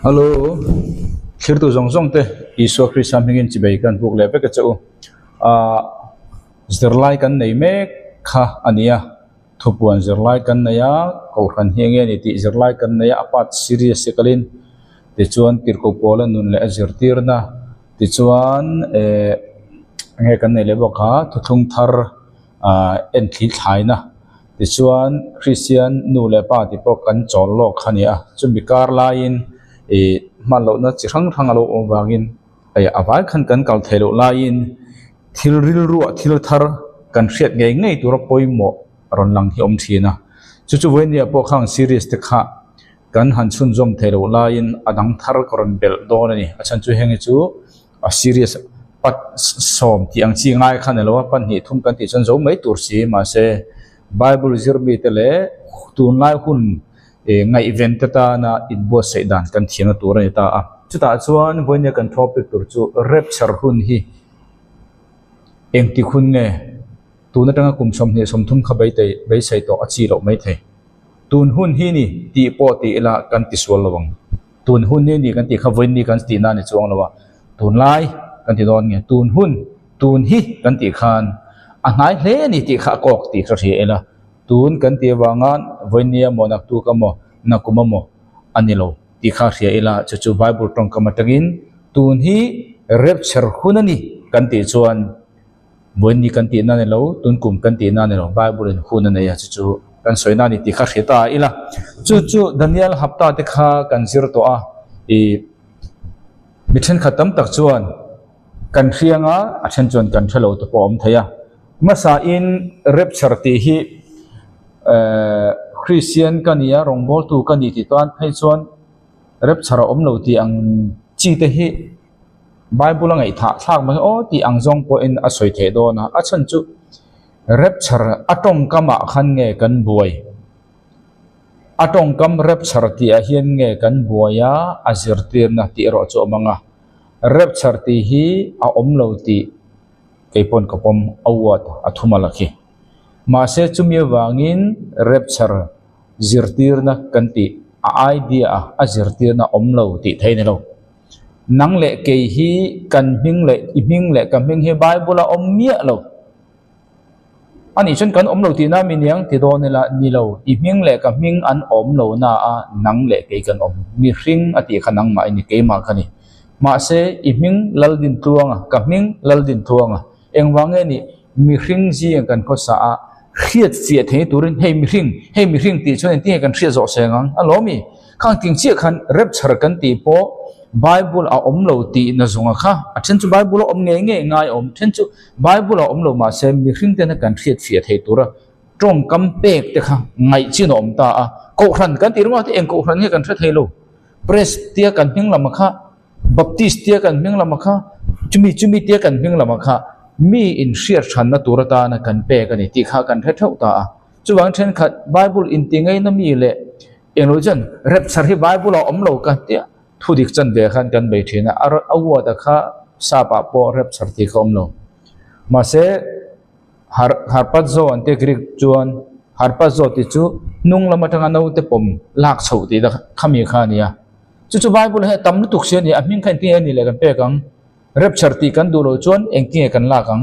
Hello, khir tu zong zong te Isua Christ samhingin chibei kan buk le veka chau a zirlai kan nei me kha ania thupuan zirlai kan neya ko khan hienge ni ti zirlai kan neya apat serious sekalin ti chuan tirko pola nun le azirtir na ti chuan nge kan nei le boka thuthung thar en thli thlai na ti chuan Christian nu le pa ti pok kan chol lok khania chumi kar lain man lo na chi thang alo wangin awai khan kan kal thelo lain thil ril ru thil thar kan hriat ngei tur poimo ron lang hi om thina chu voinia po khang series te kha kan han chun zom thelo lain adang thar koron bel don ani achan chu hengi chu a series pat som ti ang chi ngai khan alo pan hi thum kan ti chan zo mai tur si ma se bible zirbi tele tun lai hun ngai event ta na in bo seidan kan thiana tur ani ta a chuta chuan voinia kan topic tur chu rapture hun hi engti khun nge tuna tanga kum som ni som thum khabai te bai sei to achi lo mai the tun hun hi ni ti po ti ila kan ti swal lawang tun hun ni kan ti khawain ni kan ti na ni chuang lawa tun lai kan ti don nge tun hun tun hi kan ti khan a ngai hle ni ti kha kok ti kha ri ela tun kan ti wangan voinia monak tu ka mo nakuma mo anilo ti kha ri ela chu bible tong ka matagin tun hi rapture hunani kan ti chuan voini kan ti na ne lo tun kum kan ti na ne lo bible in hunana ya chu kan soina ni ti kha khita ila chu daniel hapta te kha kan zir to a mithen khatam tak chuan kan rianga a then chuan kan thelo to pom thaya masa in rapture ti hi christian kania rongbol tu kani ti tan phei chuan rapture om lo ti ang chi te hi bible ngai tha thak mai o ti ang jong po in a soi the do na a chan chu rapture atong kama khan nge kan buai atong kam rapture ti a hian nge kan buaya azirtir na ti ro chu manga rapture ti hi a om lo ti keipon kapom awat athumalaki ma se chumia wangin rapture zirtir na kan ti a idea a zirtir na om lo ti theine lo nang le ke hi kan hing le iming le kam hing he bible om mia lo ani chen kan om lo ti na miniang ti do ne la ni lo iming le kam hing an om lo na a nang le ke kan om mi hring ati khanang ma ni ke ma khani ma se iming lal din tuanga kam hing lal din tuanga engwange ni mi hring ji kan ko sa a khiat chia the turin he mi hring ti chen ti kan khia zo sengang alomi khang ting chi khan rapture kan ti po bible a om lo ti na zonga kha a then chu bible om nge ngai om then chu bible om lo ma se mi hring te na kan khiat fia thei tura trong kam pek te kha ngai chi nom ta a ko hran kan ti ronga te eng ko hran he kan thra thei lo press tia kan hing lama kha baptist tia kan hing lama kha chumi tia kan hing lama kha mi in share than na tura ta na kan pe ka ni ti kha kan thra thau ta a chu wang then khat bible in ti ngai na mi le eng lo jan rapture hi bible om lo ka tia thu dik chan ve khan kan bai thina ar awa da kha sa pa po rapture ti khom lo ma se harpat zo ante greek chuan harpat zo ti chu nung lama tanga no te pom lak chho ti da khami kha nia chu bible he tam tuk se ni aming khan ti ani le kan pe kang rapture ti kan du lo chuan eng ti kan la kang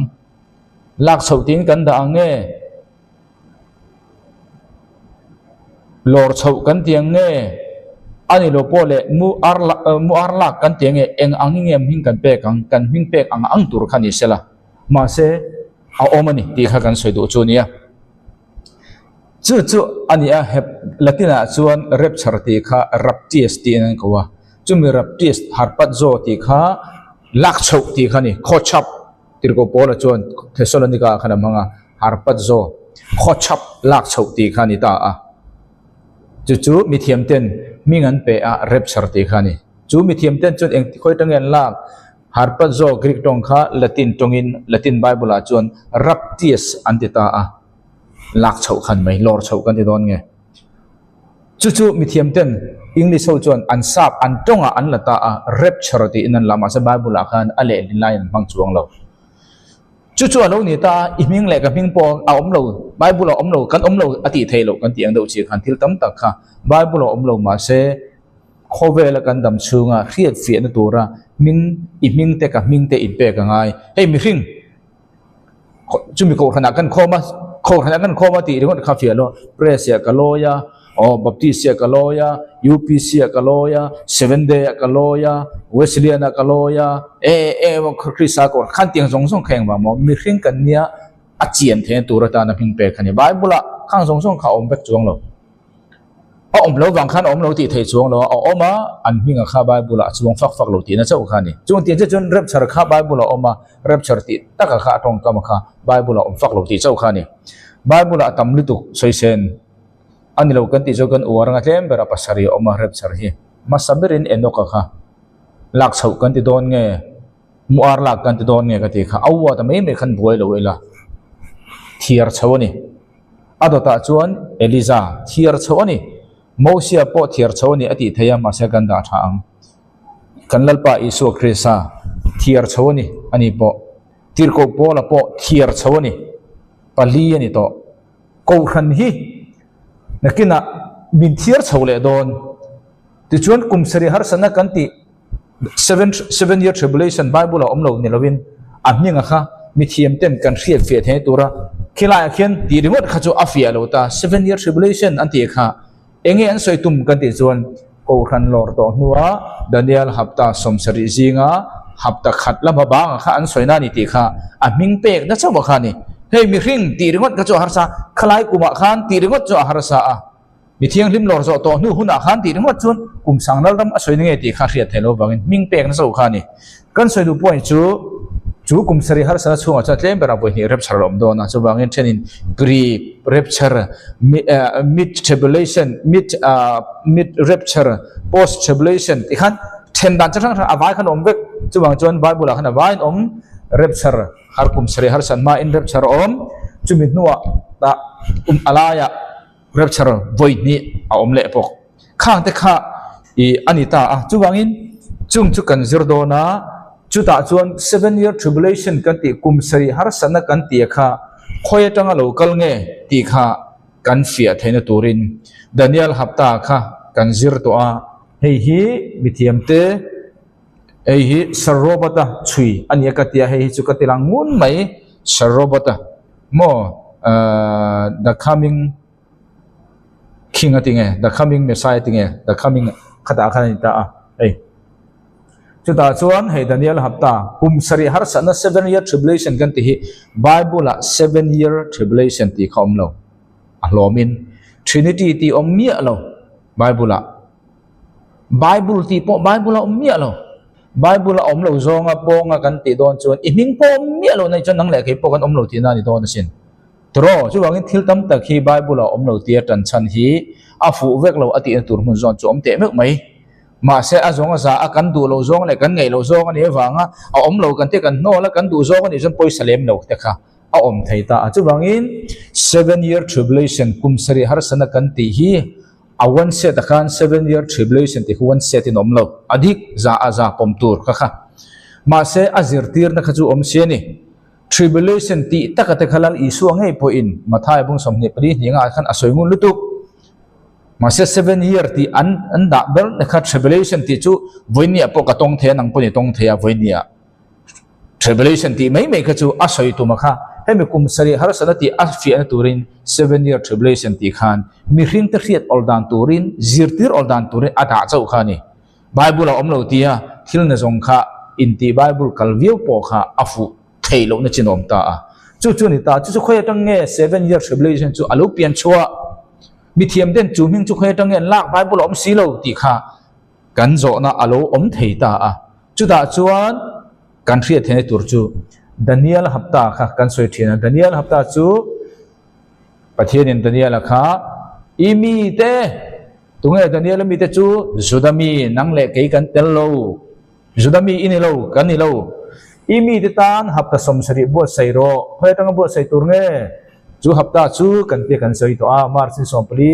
lak chho tin kan da ange lor chho kan tiang nge ani lo pole mu arla kan tiange eng angingem hing kan pe kang kan hing pek ang tur khani sela ma se a omani ti kha kan soi du chu nia chu ani a hep latina chuan rapture ti kha rapties ti nan ko wa chumi rapties harpat zo ti kha lak chho ti khani khochap tirko pola chuan thessalonica khana manga harpat zo khochap lak chho ti khani ta a chu mi thiam ten mi ngan pe a rapture ti khani chu mi thiam ten chun eng khoi tangen lak harpat zo greek tong kha latin bible a chuan rapties antita a lak chho khan mai lor chho kan ti don nge chu mi thiam ten english ho chuan an sap an tonga an lata a rapture ti inan lama sa bible a khan ale line bang chuang lo chu alo ni ta iming le ka ming po a om lo bible om lo kan om lo ati thei lo kan ti ang do chi khan thil tam tak kha bible om lo ma se khovel kan dam chunga khiat fi na tura ming te ka ming te in pe ka ngai hei mi hring chumi ko khana kan khoma ti ringot kha fi lo presia kaloya o baptisia kaloya upc kaloya 7 day kaloya wesleyan kaloya krisa ko khan tiang song song kheng ba mo mi hring kan nia a chian the tura ta na ping pe khani bible khang song song kha om bek chuang lo lo wang khan lo ti thei chuang lo oma an minga kha bible chuang fak lo ti na chau khani chung ti chun rapture kha bible oma rapture ti taka kha tong kam kha bible fak lo ti chau khani bible atam litu soisen ani lo kan ti jo kan uaranga tlem bera pasari oma rapture hi masaberin enoka kha lak chau kan ti don nge muar lak kan ti don nge ka ti kha awwa ta me khan buai lo ela thiar chawani adota chuan eliza thiar chawani Moses po thiar chawani ati thaya ma sekanda thang kanlalpa isu krisa thiar chawani ani po tirko pola po thiar chawani pali ani to ko khan hi nakina min thiar chawle don ti chuan kumsari har sana kanti 7 year tribulation bible omlo nilawin amninga kha mithiam ten kan riat fe the tura khila khian ti rimot kha chu afia lo ta 7 year tribulation anti kha enge an soitum kan ti chuan ko khan lor to nuwa Daniel hapta somsari zinga hapta khatla ba kha an soina ni ti kha aming pek na chawa khani hei mi hring ti ringot ka chu harsa khalai kuma khan ti ringot chu harsa a mi thiang lim lor zo to nu huna khan ti ringot chun kum sangnal ram a soinge ti kha riat thelo bangin ming pek na so khani kan soidu point chu kum sari har sa chunga cha tlem bera bo ni rapture lom do na chu bangin thenin pre rapture mid tribulation mid rapture post tribulation ikhan then dan chang avai khan om bek chu bang chon bible khan avai om rapture har kum sari har san ma in rapture om chu mi nuwa ta alaya rapture void ni a om le pok khang te kha I anita chu bangin chung chu kan zir do na chuta chuan 7 year tribulation kan ti kumsari har sana kan ti kha khoya tanga local nge ti kha kan fia theina turin Daniel hapta kha kan zir to a hei hi mithiam te ei hi sarobata chui ania ka tia hei chu ka tilang mun mai sarobata mo the coming king atinge the coming messiah tinge the coming khata khani ta a ei chuta chuan hei Daniel hapta kumsari har sana 7 year tribulation kan ti hi bible 7 year tribulation ti khom lo alomin trinity ti ommi lo bible ti po bible ommi lo bible om lo zonga ponga kan ti don chuan iming po ommi lo nai chon nang le ke po kan om lo ti na ni don sin tro chu wangin thil tam tak hi bible om lo ti tan chan hi afu vek lo ati tur mun zon chu om te mek mai ma se azonga za akan du lo zong le kan ngei lo zong ani wanga a om lo kan te kan no la kan du zong ani jon poi salem lo te kha a om theita chu wangin 7 year tribulation kumsari har sana kan ti hi a one set khan 7 year tribulation ti one set in om lo adik za pom tur kha ma se azir tir na kha chu om se ni tribulation ti takate khalal isu angai po in mathai bung somni pri ninga khan asoi ngun lutuk masa 7 year ti an da bel nekha tribulation ti chu voinia po ka tong the nang poni tong thea voinia tribulation ti mai ka chu asoi tu makha hemi kum sari har sana ti afi an turin 7 year tribulation ti khan mi hring te riat oldan turin zirtir oldan turin ata chau khani bible omlo tia thilna zong kha in ti bible kalvio po kha afu thailo na chinom ta a chu ni ta chu khoya tang nge 7 year tribulation chu alu pian chua mithiam den chu ming chu khoya tang nge lak bible om silo ti kha kan zo na alo om thei ta a chu da chuan kan thriat the tur chu Daniel hapta kha kan soi thina Daniel hapta chu pathian in Daniel kha imi te tunge Daniel mi te chu zudami nang le ke kan tel lo zudami ini lo kan ni lo imi te tan hapta somsari bo sairo khoya tang bo sai tur nge chu hapta chu kan te kan soi to a marsin sompli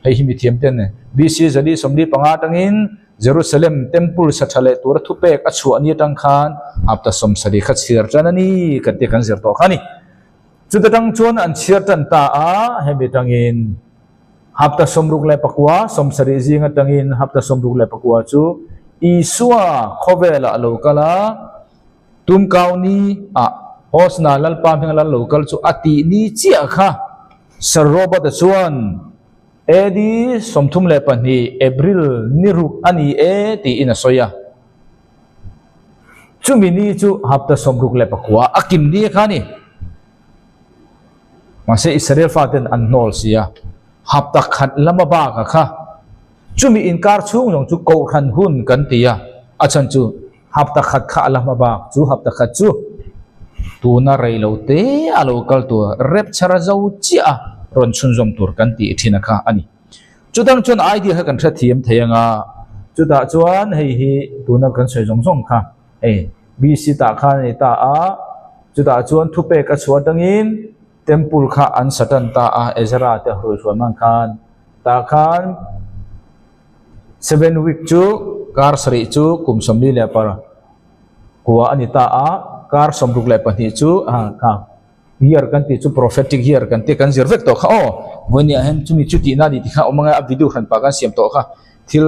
hei hi mithiam ten BC zali somli panga tangin Jerusalem temple sathale tur thupek achu ani tang khan hapta somsari kha chhir chanani kan te kan zir to khani chu ta tang chuan an chhir tan ta a hemi tangin hapta somruk le pakwa somsari zinga tangin hapta somruk le pakwa chu isua khovela lokala tum kauni hosna lalpa pheng lal lokal chu ati ni chia kha saroba da chuan edi somthum le pani april niruk ani e ti ina soya chumini chu hapta somruk le pakwa akim ni khani mase Israel faten annol sia hapta khat lama ba ka kha chumi inkar chung nong chu ko khan hun kan tia achan chu hapta khat kha lama ba chu hapta khat chu tu na reilo te alokal tu rep chara zau chia ron chun zom tur kan ti thina kha ani chudang chun idea ha kan tha thiam thayanga chuda chuan hei hi tu na kan soi zong zong kha bc ta kha ni ta a chuda chuan thupe ka chuatangin temple kha an satan ta a ezra te hroi man khan ta khan 7 week chu kar sari chu kum somli le par kuwa anita a kar somruk le pani chu ka year kan ti chu prophetic year kan ti kan zirvek to kha woni ahem chumi chuti na di kha omanga video khan pa ka siam to kha thil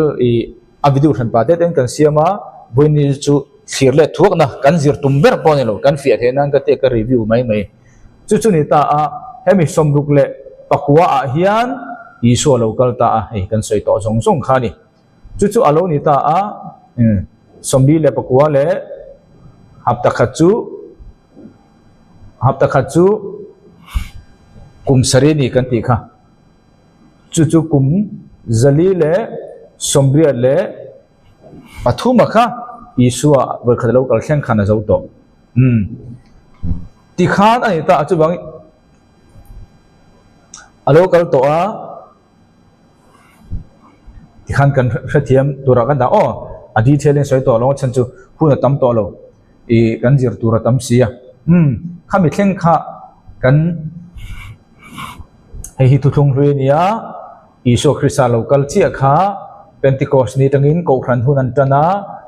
a video khan pa te ten kan siama woni chu thirle thuk na kan zir tumber ponelo kan fi the nang ka te ka review mai chuchuni ta a hemi somruk le pakwa a hian iso local ta a hei kan soi to zong zong khani chuchu alo ni ta a sombi le pakwa le hapta khachu kum sari ni kan ti kha chuchu kum zali le sombi le pathuma kha isua wa khad local khen khana zo to tikhan ani ta chu bang alokal to a tikhan kan hrathiam tura kan da adi thelen soi to lo chan chu phuna tam to lo kan zir tura tam sia khami thleng kha kan hei hi tu thung hle nia iso khrisa local chia kha pentecost ni tangin ko khan hun an tana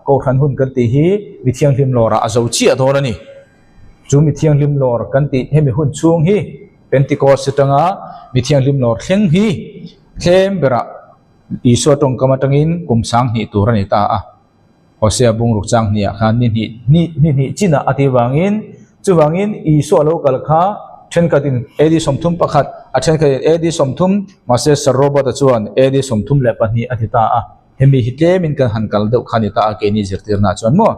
ko khan hun kan ti hi mithiang hlim lora azo chia thona ni chumi thiang lim lor kan ti hemi hun chung hi pentecost tanga mi thiang lim lor thleng hi thlem bera iso tong kamatangin kumsang ni turani ta a hosea bungruk chang nia khan ni china ati wangin chuwangin iso lokal kha then katin edi somthum pakhat athen ka edi somthum mase saroba ta chuan edi somthum le pani atita a hemi hitle min kan hankal deuh khani ta ke ni zirtirna chuan mo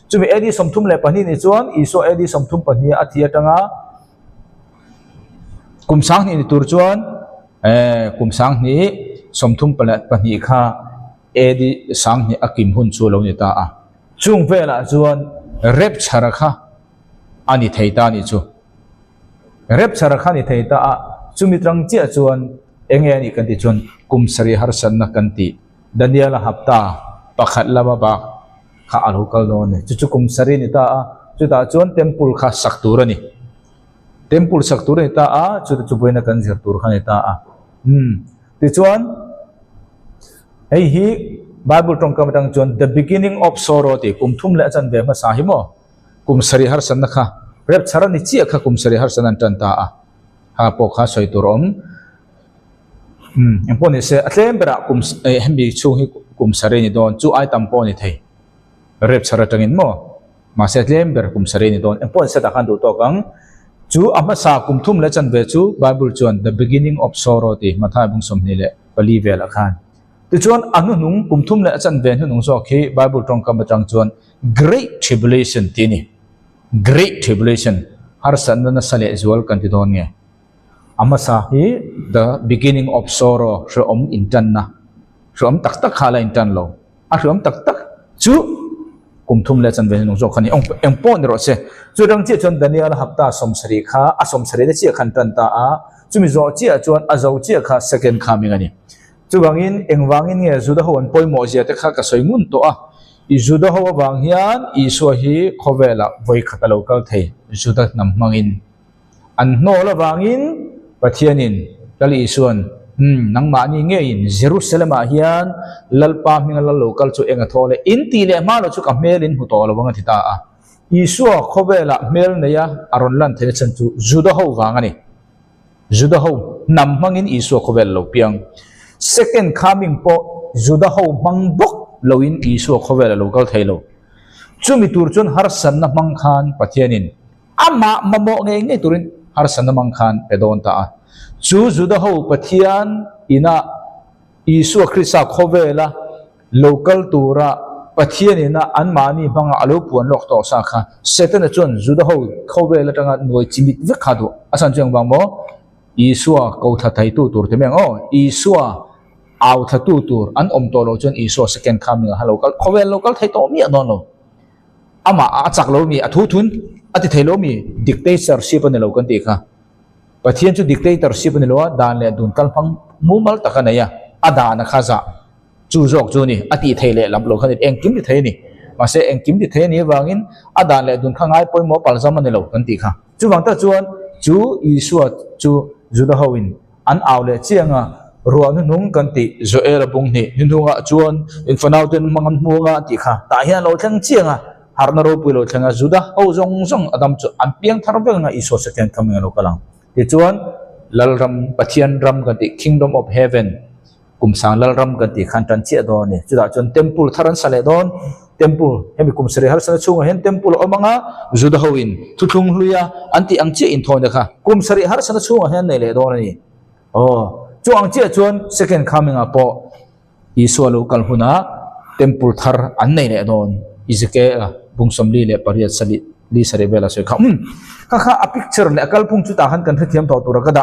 chumi edi somthum le pani ni chuan iso edi somthum pani athia tanga kumsang ni tur chuan kumsang ni somthum pani kha edi sang ni akim hun chu lo ni ta a chung vela chuan rep chara kha ani theita ni chu rep chara kha ni theita a chumi trang chia chuan enge ni kan ti chuan kumsari harsan na kan ti Daniel hapta pakhat lama ba kha alokal no ne chu kumsari ni ta a chu ta chuan temple kha saktura ni temple saktura ni ta a chu boina kan zir tur kha ni ta a ti chuan hei hi bible tong kam tang chuan the beginning of sorrow ti kumthum le chan ve ma sa hi mo kumsari harsan na kha rep chara ni chi kha kumsari harsan an tan ta a ha po kha soi turom emponi se atlem bera hembi chu hi kumsari ni don chu ai tampo ni thei rep chara tangin mo ma se atlem ber kumsari ni don empon se ta khan du to kang chu ama sa kumthum le chan ve chu bible chuan the beginning of sorrow ti mathai bung som ni le pali vel akhan ti chuan anu nung kumthum le chan ve nung so khi bible tong kam tang chuan great tribulation ti ni great tribulation har san na sale zual kan ti don nge amasa hi the beginning of sorrow shom intan na shom tak tak khala intan lo a shom tak tak chu kumthum le chan ve nong zo khani ong pon ro se chu dang che chon Daniel hapta somsari kha a somsari de che khan tan ta a chumi zo che chuan a zo che kha second coming ani chu wangin engwangin nge juda hon poimo je te kha ka soingun to a i juda ho wang hian i so hi khovela voi khata local thei juda nam mangin an no la wangin pathianin kali isuan nang ma ni nge in Jerusalem a hian lalpa mingal local chu enga thole in ti le ma lo chu ka melin hu to lo wanga thita a isu khobela mel ne ya aron lan thele chan chu juda ho wanga ni juda ho nam mangin isu khobel lo piang second coming po juda ho mangbok loin isu khovel local thailo chumi tur chun har san na mang khan pathianin ama mamo nge nge turin har san na mang khan pedon ta chu juda ho pathian ina isu krista khovela local tura pathianina an mani banga alo puan lok to sa kha setan chun juda ho khovela tanga noi chimit vek khadu asan chang bang mo isua ko tha thai tu tur te meng o isua au tha tu tur an om to lo chon isua second coming ha local khovel local thai to mi anon lo ama a chak lo mi a thu thun ati thai lo mi dictatorship ne lo kan ti kha pathian chu dictatorship ne lo dan le dun kal phang mumal takana ya ada na khaza chu jok chu ni ati thai le lam lo khan eng kim ti thai ni ma se eng kim ti thai ni wangin ada le dun khangai poi mo pal zaman ne lo kan ti kha chu wang ta chuan chu isua chu juda hoin an aule chianga ruanu nung kan ti zo era bung ni hinunga chuan infanauten mangam muanga ti kha ta hian lo thang chianga harna ro pu lo thanga juda ho zong zong adam chu an piang thar beng na iso second coming lo kalang ti chuan lalram pathian ram kan ti kingdom of heaven kumsang lalram kan ti khan tan che do ni chuda chun temple tharan sale don temple hemi kumsari har sana chunga hen temple omanga juda hoin thuthung hluya anti angche in thon kha kumsari har sana chunga hen nei le don ni chu angche chuan second coming apo isu local huna temple thar an nei le don izike bungsamli le pariat sali li saribela so kha kha a picture le akal pung chu ta han kan thiam to tura kada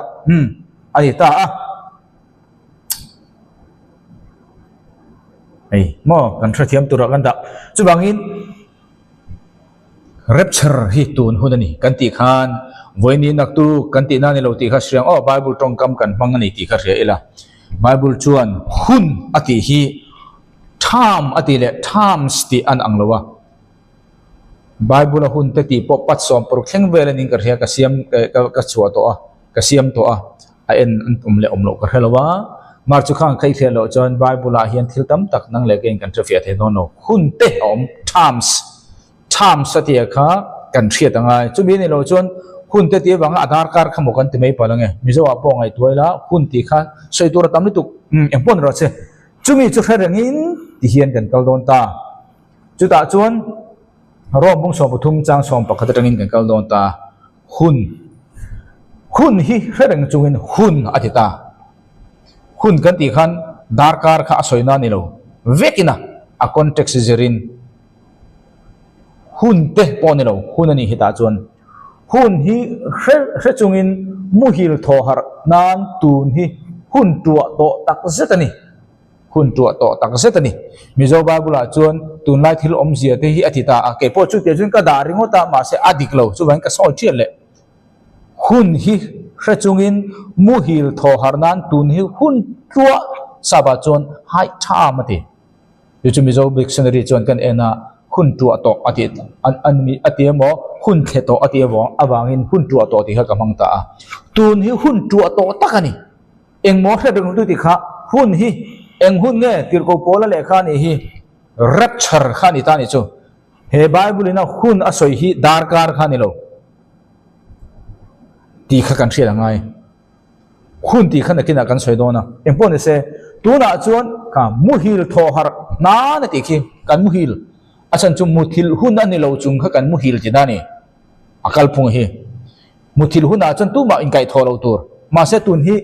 ai ta ai mo kan thiam tura kan da chu bangin rapture hi tun hunani kan ti khan voini naktu kan ti na ni lo ti kha sriang bible tong kam kan mangani ti kha ria ila bible chuan hun ati hi tham ati le times ti an anglowa bible hun te ti po pat som por thleng velanin ka ria ka siam ka chua to ka siam to a en le omlo ka helawa mar chu khang khai thelo chon bible a hian thil tam tak nang le ken kan trafia the no hun te om times ati kha kan thria tangai chu bi ni lo chon hun te ti wanga aadhar card khamo kan ti mai palange mizo apo ngai toila hun ti kha soitura tamni tu empon ro che chumi chu kharangin ti hian kan kal don ta chu ta chuan ro bung so puthum chang som pakhat tangin kan kal don ta hun hi kharang chungin hun atita hun kan ti khan darkar kha soina ni lo vekina a context zerin hun te pon ni lo hun ani hita chuan hun hi chungin muhil tho har nan tun hi hun tua to tak zetani hun tua to tak zetani mizo babula chuan tun lai thil om zia te hi atita a ke po chu te jun ka da ringota ma se adik lo chu ban ka so thial le hun hi chungin muhil tho har nan tun hi hun tua saba chuan hai tha mati yu chu mizo dictionary chuan kan ena hun tua to ati an mi ati mo hun the to ati awang awangin hun tua to ti ha kamang ta tun hi hun tua to takani eng mo thre ding tu ti kha hun hi eng hun nge tir ko pola le kha ni hi rapture kha ni ta ni chu he bible ina hun asoi hi darkar kha ni lo ti kha kan thria ngai hun ti khan kina kan soi dona eng pon se tuna chuan ka muhil tho har na na ti khi kan muhil asan chu muthil hun ani lo chung kha kan muhil ti dani akal phung hi muthil hun a chan tu ma in kai tho lo tur ma se tun hi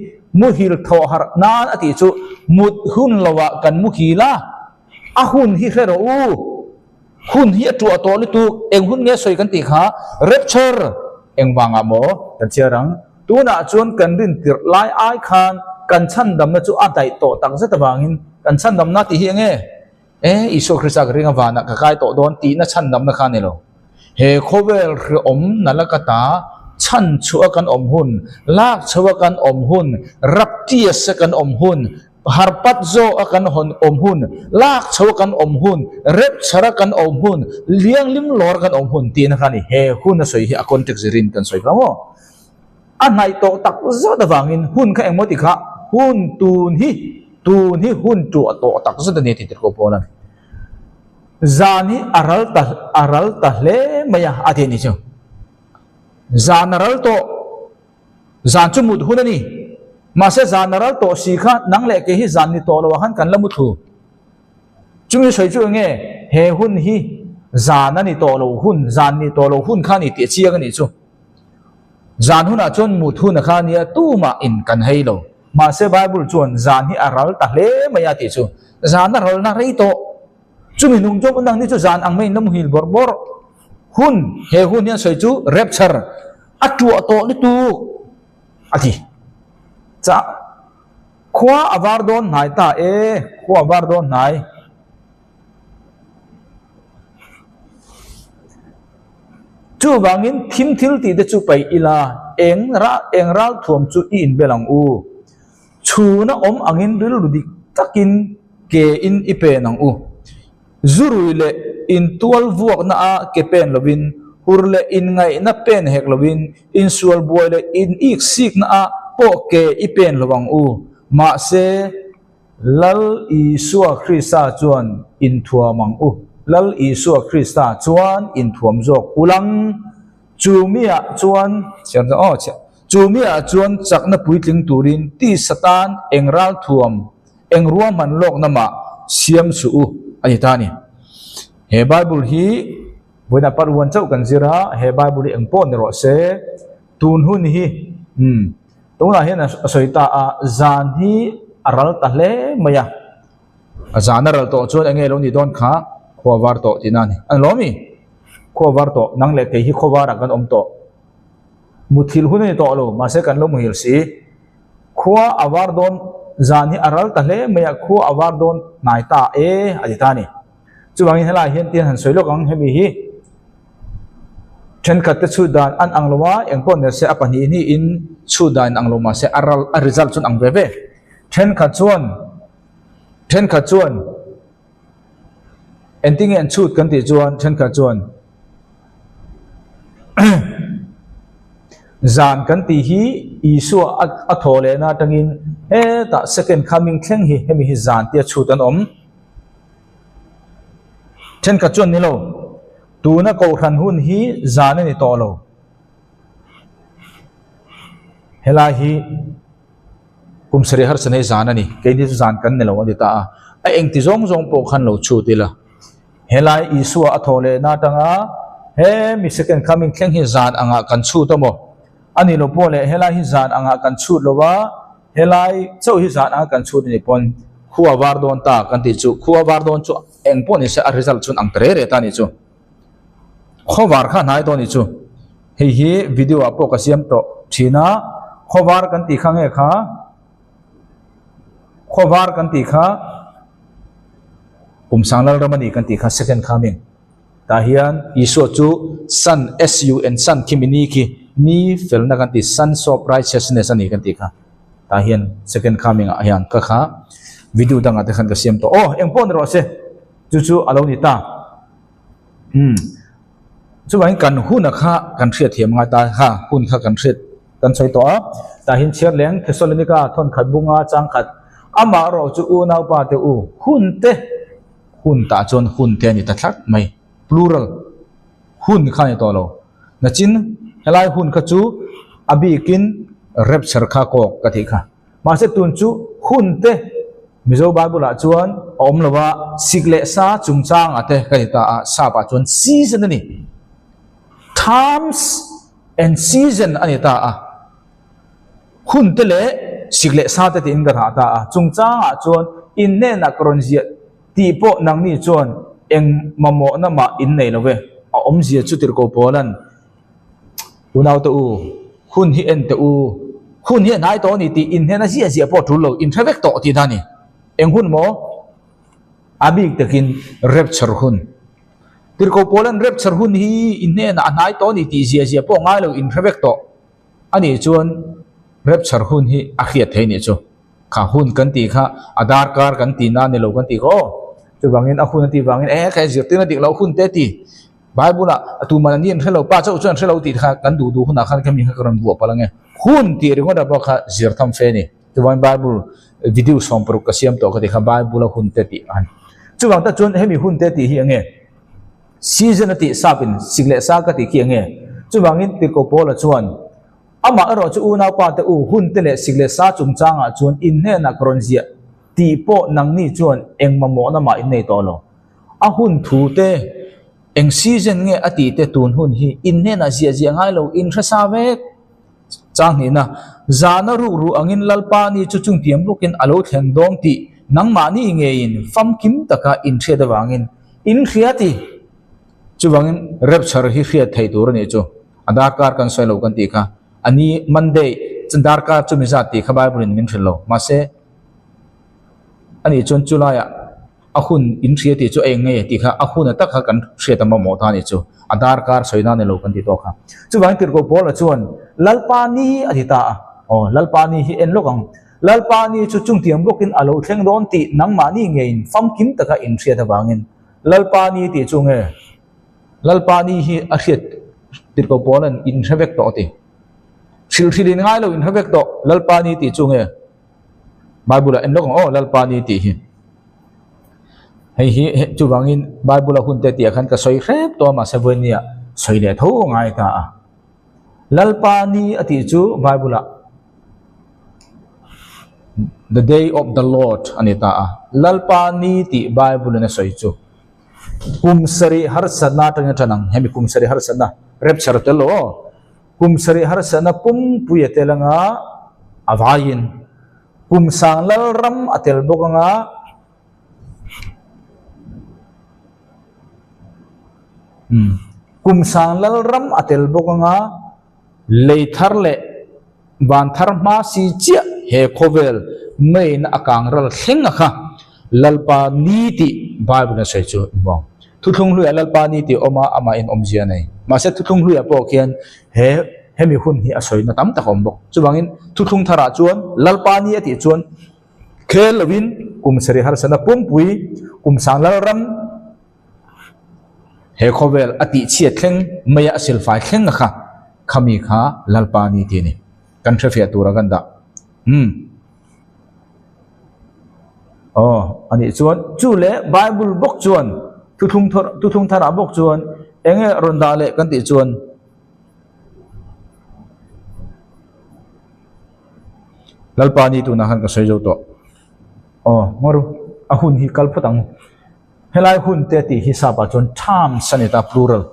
muhil tho har na ati chu mut hun lawa kan muhila a hun hi hero hun hi tu to li tu eng hun nge soi kan ti kha rapture eng wanga mo tan chiarang tuna chuan kan rin tir lai ai khan kan chan dam na chu a dai to tak zeta wangin kan chan dam na ti hi nge iso krista ringa wana ka kai to don ti na chan dam na khan ni lo he khovel ri om nalakata chan chua kan om hun lak chua kan om hun raptia se kan om hun harpat zo akan hon om hun lak chua kan om hun rep chara kan om hun liang lim lor kan om hun ti na khani he hun na soi hi a context rin kan soi kamo anai to tak zo da wangin hun kha engmoti kha hun tun hi hun tu to tak zo da ni ti ko polan zani aral ta le maya ati ni chu zan aral to zan chu mut hunani mà sẽ giàn naral to si kha nang le ke hi zan ni to lo han kan lamu thu chung soi chu nge he hun hi zan ani to lo hun zan ni to lo hun kha ni ti chia kan ni chu zan hun a chon mu thu na kha ni tu ma in kan hei lo mà sẽ Bible chuan zan hi aral ta hle maya ti chu zan aral na rei to chu mi nung jom nang ni chu zan ang mai nam hil bor bor hun he hun yan soi chu rapture atu to ni tu ati cha khwa avar don nai ta e khwa avar don nai chu wangin thim thil ti de chu pai ila eng ral thuam chu in belang u chu na om angin ril rudik takin ke in ipe nang u zurui le in 12 vuak na a ke pen lovin hurle in ngai na pen hek lovin in sual boy le in ik sik na a po ke ipen lowang u ma se lal isua krista chuan in thuamang u lal isua krista chuan in thuam jok ulang chumia chuan chen o chumia chuan chakna puitling turin ti satan engral thuam engruam man lok nama siam su u ani ta ni he bible hi boina parwan chau kan zira he bible engpon ro se tun hun hi tung la hian soita a zan hi aral ta hle maya a zan aral to chuan enge lo ni don kha khowar to tinani an lo mi khowar to nang le ke hi khowar kan om to muthil hun ni to lo ma se kan lo muhil si khwa awar don zan hi aral ta hle maya khwa awar don nai ta e adita ni chuwangin hela hian tin han soilok ang hemi hi then khat chu dan an anglowa engpon ne se apani ni in chu dan angloma se aral a result chun ang veve then khat chuan ending en chut kan ti chuan then khat chuan zan kan ti hi isu a thole na tangin he ta second coming thleng hi hemi hi zan tia chut an om then khat chuan ni lo tu na ko ran hun hi zan ni to lo hela hi kum sari har sanai zan ani ke ni zan kan ne lo ani ta a eng ti zong zong po khan lo chu ti la hela isu a thole na tanga he mi second coming thleng hi zan anga kan chu to mo ani lo pole hela hi zan anga kan chu lo wa helai chau hi zan anga kan chu ni pon khuwa war don ta kan ti chu khuwa war don chu eng pon ni se a result chun ang tre re ta ni chu khowar kha nai to ni chu hei hi video apo ka siam to thina khowar kan ti khange kha khowar kan ti kha sanglal ramani kan ti kha second coming ta hian isu chu sun sun kimini ki ni felna kan ti sons of righteousness ani kan ti kha ta hian second coming a hian ka kha video danga te khan ka siam to engpon ro se chu alo ni ta chu wang kan hun kha kan thriat thiam nga ta ha hun kha kan thriat kan choi to ta hin chiar leng thessalonica thon khat bunga chang khat ama ro chu u nau pa te u hun ta chon hun te ni ta thak mai plural hun kha ni to lo na chin helai hun kha chu abikin rapture kha ko ka thi kha ma se tun chu hun te mizo bible a chuan om lowa sikle sa chungchang ate ka ta sa pa chuan season ni times and season ani ta hun te le sikle sa te tin ga ta chungchang a chuan in ne na kronzia ti po nang ni chuan eng mamo na ma in nei lo ve a om zia chu tir ko polan tunau to u hun hi en te u hun hi nai to ni ti in he na zia po thu lo in thavek to ti dani eng hun mo abik takin rapture hun tir ko polan rapture hun hi in ne na nai to ni ti zia po ngai lo in thavek to ani chuan rapture hun hi a khiat thei ni chu kha hun kan ti kha adar kar kan ti na ni lo kan ti ko chu wangin a hun ti wangin khai zir tin dik lo hun te ti bible tu man ni an thelo pa chau chuan thelo ti kha kan du hun a khan kami kha karam bu palange hun ti ri ngoda ba kha zir tham fe ni tu wang bible video som pro ka siam to ka ti kha bible hun te ti an chu wang ta chun hemi hun te ti hi ange season ti sapin sigle sa ka ti ki ange chu wangin ti ko pola chuan ama ro chu u nau pa te u hun te le sigle sa chung changa chuan in he na kronzia ti po nang ni chuan engma mo na ma in nei to lo a hun thu te eng season nge ati te tun hun hi in he na zia zia ngai lo in tha sa ve chang ni na zana ru angin lalpa ni chu chung tiam lukin alo thleng dong ti nang ma ni nge in fam kim taka in thia da wangin in khiati chu wangin rep char hi khia thai tur ni chu adar kar kan soi lo kan ti kha ani monday chandar kar chu mi za ti kha bible in min thilo ma se ani chon chulaya ahun in thia ti chu eng nge ti kha ahun ta kha kan thia ta mo ta ni chu adar kar soina ne lo kan ti to kha chu wang tir ko bol chuan lalpani adita lalpani hi en lokang lalpani chu chung tiam lokin alo thleng don ti nang ma ni nge in fam kim taka in thia da wangin lalpani ti chu nge lalpani hi a hriat tir ko bolan in hravek to ti thil thilin ngai lo in hravek to lalpani ti chu nge bible en lokang lalpani ti hi hei hi chu wangin bible hun te ti khan ka soi hrep to ma sevenia soi le tho ngai ta lalpani ati chu bible the day of the lord anita lalpani ti bible na soi chu kumsari harsana tang tanang hemi kumsari harsana rep chartelo kumsari harsana pum puyetelanga avayin kumsang lalram atel bokanga kumsang lalram atel bokanga leithar le banthar ma si chia he khovel main akang ral thlenga kha lalpa ni ti bible na sai chu bong thuthung lu lalpa ni ti oma ama in omjia nei ma se thuthung lu apo khian he hemi hun hi asoi na tam ta khom bok chu bangin thuthung thara chuan lalpa ni ati chuan khelwin kumsari harsana pumpui kumsang lalram he khovel ati chia thleng maya sil fai thleng kha khami kha lalpani ti ni kan thafia tura ganda ani chuan chu le bible book chuan tuthung thara book chuan enge ronda le kan ti chuan lalpani tu na han ka soi jo to maru ahun hi kalpatang helai hun te ti hi sapa chuan tham sanita plural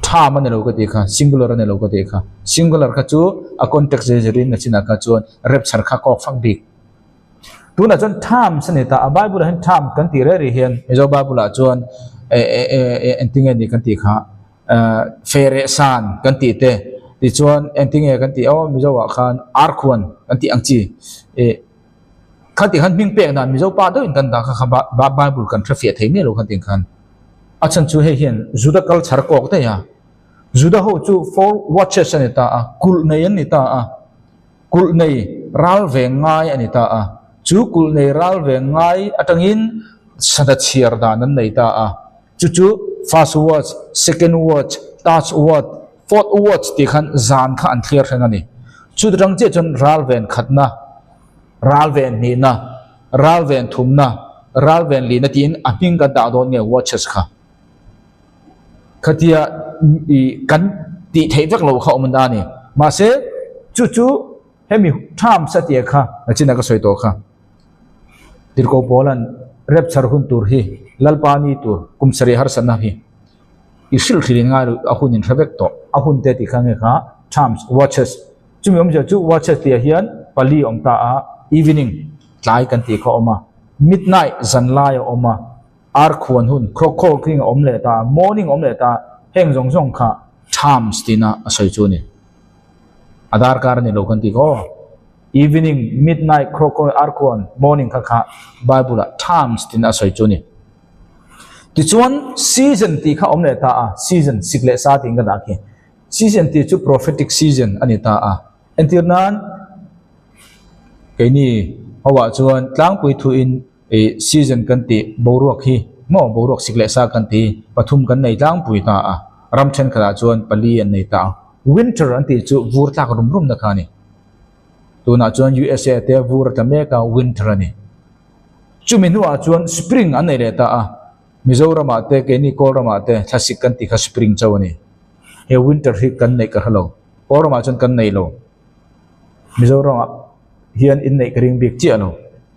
tham ane lo ka ti kha singular ane lo ka ti kha singular kha chu a context jerin na china ka chuan rep char kha ko phang dik tu na chuan tham sanita a bible han tham kan ti re ri hian ezo bible a chuan entinge ni kan ti kha fere san kan ti te ti chuan entinge kan ti mizo wa khan arkhwan kan ti angchi khati han ming pek na mizo pa do in kan da kha bible kan trafia thei me lo kan ting khan achan chu he hian juda kal char ko ta ya juda ho chu for watches ani ta kul nei ani ta kul nei ral ve ngai ani ta chu kul nei ral ve ngai atangin sada chiar da nan nei ta chu first watch second watch third watch fourth watch ti khan zan kha an clear thang ani chu drang che chon ral ven khatna ral ven ni na ral ven thumna ral ven li na tin aping ka da don nge watches kha khatia kan ti thei vek lo kha man da ni ma se chu hemi tham satia kha achina ka soi to kha tirko polan rep char hun tur hi lalpani tur kumsari har sana hi isil khilin nga ahun in thavek to ahun te ti khange kha times watches chumi om chu watches ti hian pali om ta evening tlai kan ti kha oma midnight zanlai oma ar khwan hun krokol king om le ta morning om le ta heng jong jong kha times tina asoi chu ni adar kar ni lo kan ti ko evening midnight krokol ar khwan morning kha bible times tina asoi chu ni ti chuan season ti kha om le ta season sikle sa ting ka da ki season ti chu prophetic season ani ta entirnan kaini hawa chuan tlang pui thu in season kan ti boruak hi mo boruak sikle sa kan ti pathum kan nei tlang pui ta ramchen khala chuan pali an nei ta winter an ti chu vur tlak rum na khani tuna chuan usa te vur ta me ka winter ani chumin huwa chuan spring an nei le ta mizoram ate kaini kolram ate thasik kan ti kha spring chawani he winter hi kan nei ka halo or ma chon kan nei lo Mizoram hian in nei kring big chi alo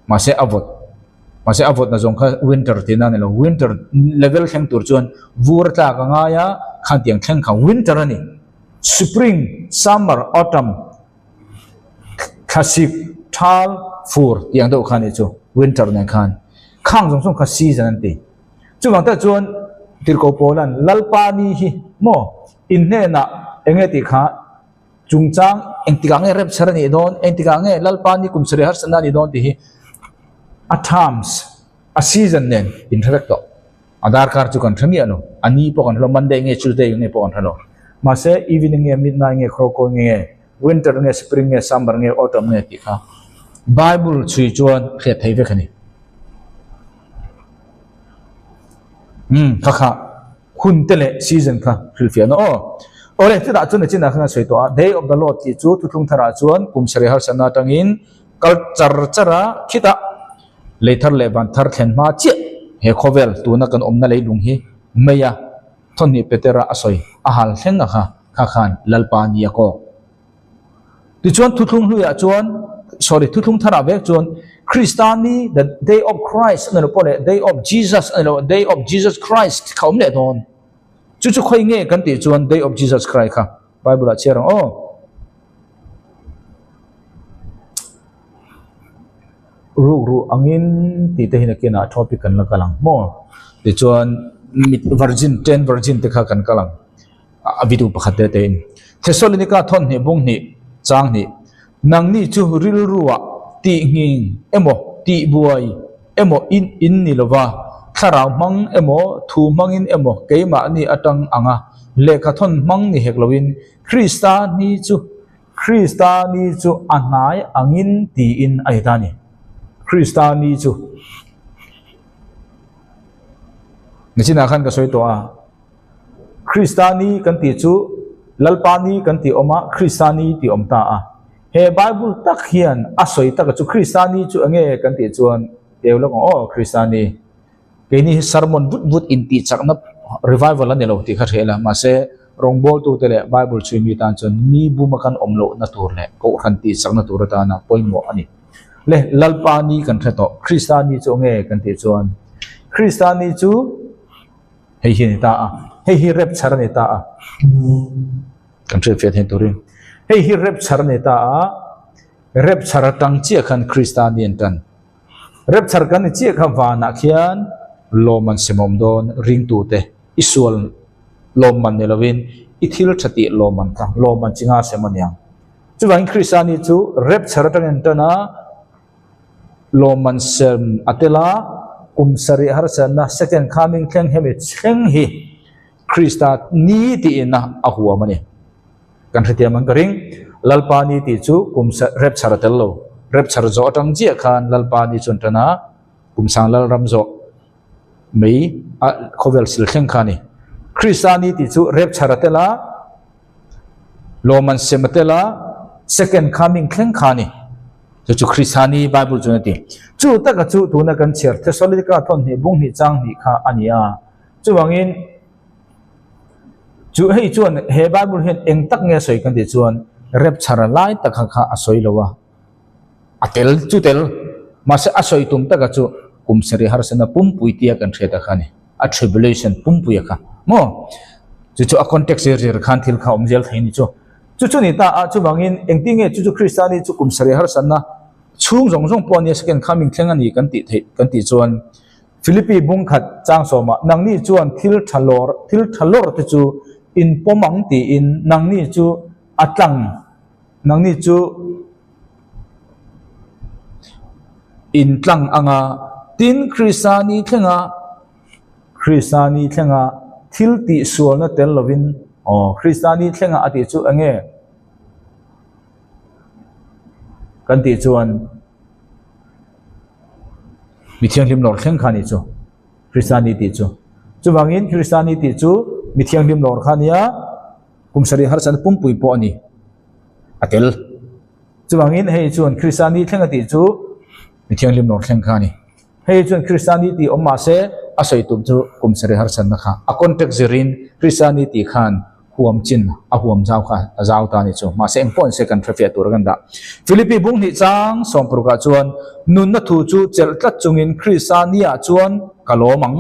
ma se avot na zong kha winter tina ne lo winter level khang tur chuan vur ta ka nga ya khan tiang khang kha winter ani spring summer autumn khasik thal fur tiang do khan chu winter ne khan khang zong song kha season an ti chu wang ta chuan tir ko polan lalpa ni hi mo in ne na enge ti kha chungchang engtika nge rep sarani don engtika nge lalpa ni kumsre har sanani don ti hi a times a season nen in recto adar kar chu kan thami ano ani po kan lo monday nge tuesday nge po kan lo ma se evening nge midnight nge kroko nge winter nge spring nge summer nge autumn nge ti kha bible chui chuan khe thei ve khani kha hun tele season kha philfia no ole ti da chun china khanga soi to day of the lord ti chu tu thung thara chuan kumsre har sana tangin culture chara khita leithar le ban thar thlen ma che he khovel tu na kan omna leilung hi meya thoni petera asoi ahal thlenga kha khan lalpa ni ko ti chuan tu thung hu ya chuan sorry tu thung thara ve chuan Christiani the day of Christ no pole day of Jesus no day of Jesus Christ khom le don chu chu khoi nge kan ti chuan day of Jesus Christ kha bible a cherang ru angin ti te hina kena topic kan la kalang mo ti chuan virgin 10 virgin te kha kan kalang abitu pakhat te in Thessalonica thon ni bung ni chang ni nang ni chu ril ruwa ti nging emo ti buai emo in ni lova thara mang emo thu mangin emo keima ni atang anga lekha thon mang ni heklowin Krista ni chu anai angin ti in aitani Kristani chu nichina khan ka soi to a Kristani kan ti chu lalpani kan ti oma Kristani ti omta a he bible tak hian a soi tak chu Kristani chu ange kan ti chuan teulong Kristani ke ni sermon but in ti chakna revival an lo ti kha thela ma se rongbol tu tele bible chui mi tan chon mi bu makan omlo na tur le ko khan ti chakna tur ta na poimo ani le lalpani kan theto Kristani chu nge kan ti chuan Kristani chu hei hi ta a hei hi rep char ne ta a kan tre fet hen turin hei hi rep char ne ta a rep char tang chi khan Kristani an tan rep char kan chi kha wa na khian loman semom don ring tu te isual loman ne lovin ithil thati loman ka loman chinga semon yang chu wang Kristani chu rep char tang an tan a loman sem atela kumsari harsana second coming thleng hemi thleng hi Krista ni ti na ahua mani kan thetiam man karing lalpani ti chu kumsa rep charatel lo rep char zo tang ji khan lalpani chuntana kumsang lal ram zo mei a khovel sil thleng khani Krista ni ti chu rep charatela loman sematela second coming thleng khani chu Kristani bible chu ti chu taka chu tu na kan cher Thessalonica thon ni bung ni chang ni kha ania chu wangin chu hei chuan he bible hen eng tak nge soi kan ti chuan rep chara lai takha kha asoi lowa atel chu tel ma se asoi tum taka chu kumsari harsana pumpui tia kan theta khani a tribulation pumpui kha mo chu a context er khan thil kha omjel thaini chu ni ta a chu bangin engtinge chu Kristani chu kumsari harsana chung jong pon ni second coming thlenga ni kan ti chuan Philippi bung khat chang soma nangni chuan thil thalor te chu in pomang ti in nangni chu atlang nangni chu in tlang anga tin Kristani thlenga thil ti sual na tel lovin Kristani thlenga ati chu ange kan ti chuan mithiang lim lor thleng khani chu Kristani ti chu wangin Kristani ti chu mithiang lim lor khania kumsari harsan pumpui po ani atel chu wangin hei chuan Kristani thlenga ti chu mithiang lim lor thleng khani hei chuan Kristani ti omma se asoi tum chu kumsari harsan na kha a context zerin Kristani ti khan huam chin a huam zau kha a zau ta ni chu ma se eng pon second traffic tur gan da Philippi bung ni chang som pruka chuan nun na thu chu chel tlat chungin Christiania chuan kalomang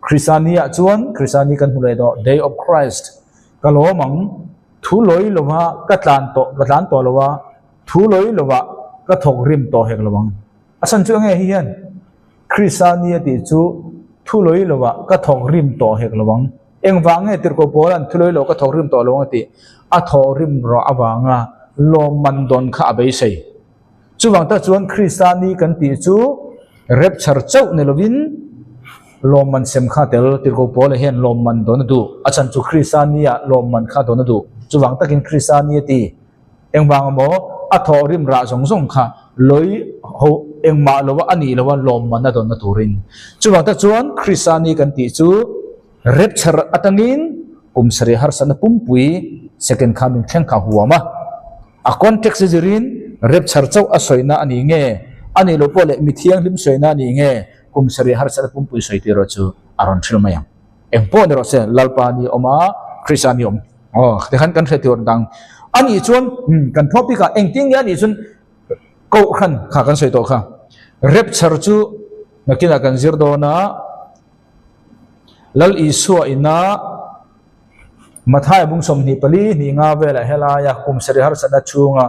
Christiania chuan Christiani kan hulai do Day of Christ kalomang thu loi lova ka tlan to lova thu loi lova ka thok rim to hek lawang asan chu nge hian Christiania ti chu thu loi lova ka thok rim to hek lawang eng wange tir ko polan thu loi lo ka thok rim to lawang ti a tho rim ro awanga lo man don kha abei sei chuwang ta chuan Christiani kan ti chu rep char chau ne lovin lom man sem kha tel tir ko pol hen lom man don du achan chu Christiania lom man kha don du chuwang takin Christiania ti eng wang mo a tho rim ra zong zong kha loi ho eng ma lowa ani lowa lom man na don na turin chuwang ta chuan Christiani kan ti chu rep char atangin kumsari har san pumpui second coming theng kha huama a context zirin rep char chau a soina ani nge ani lo pole mithiang lim soina ni nge kumsari har san pumpui soiti ro chu aron thil mayang engpon ro se lalpani oma Christiani om dekhan kan thetior dang ani chuan kan topic a engting ya ni chun ko khan kha kan soi to kha rep char chu nakina kan zir do na lal isua ina mathai bung som ni pali ni nga vela helaya kumsari har sana chunga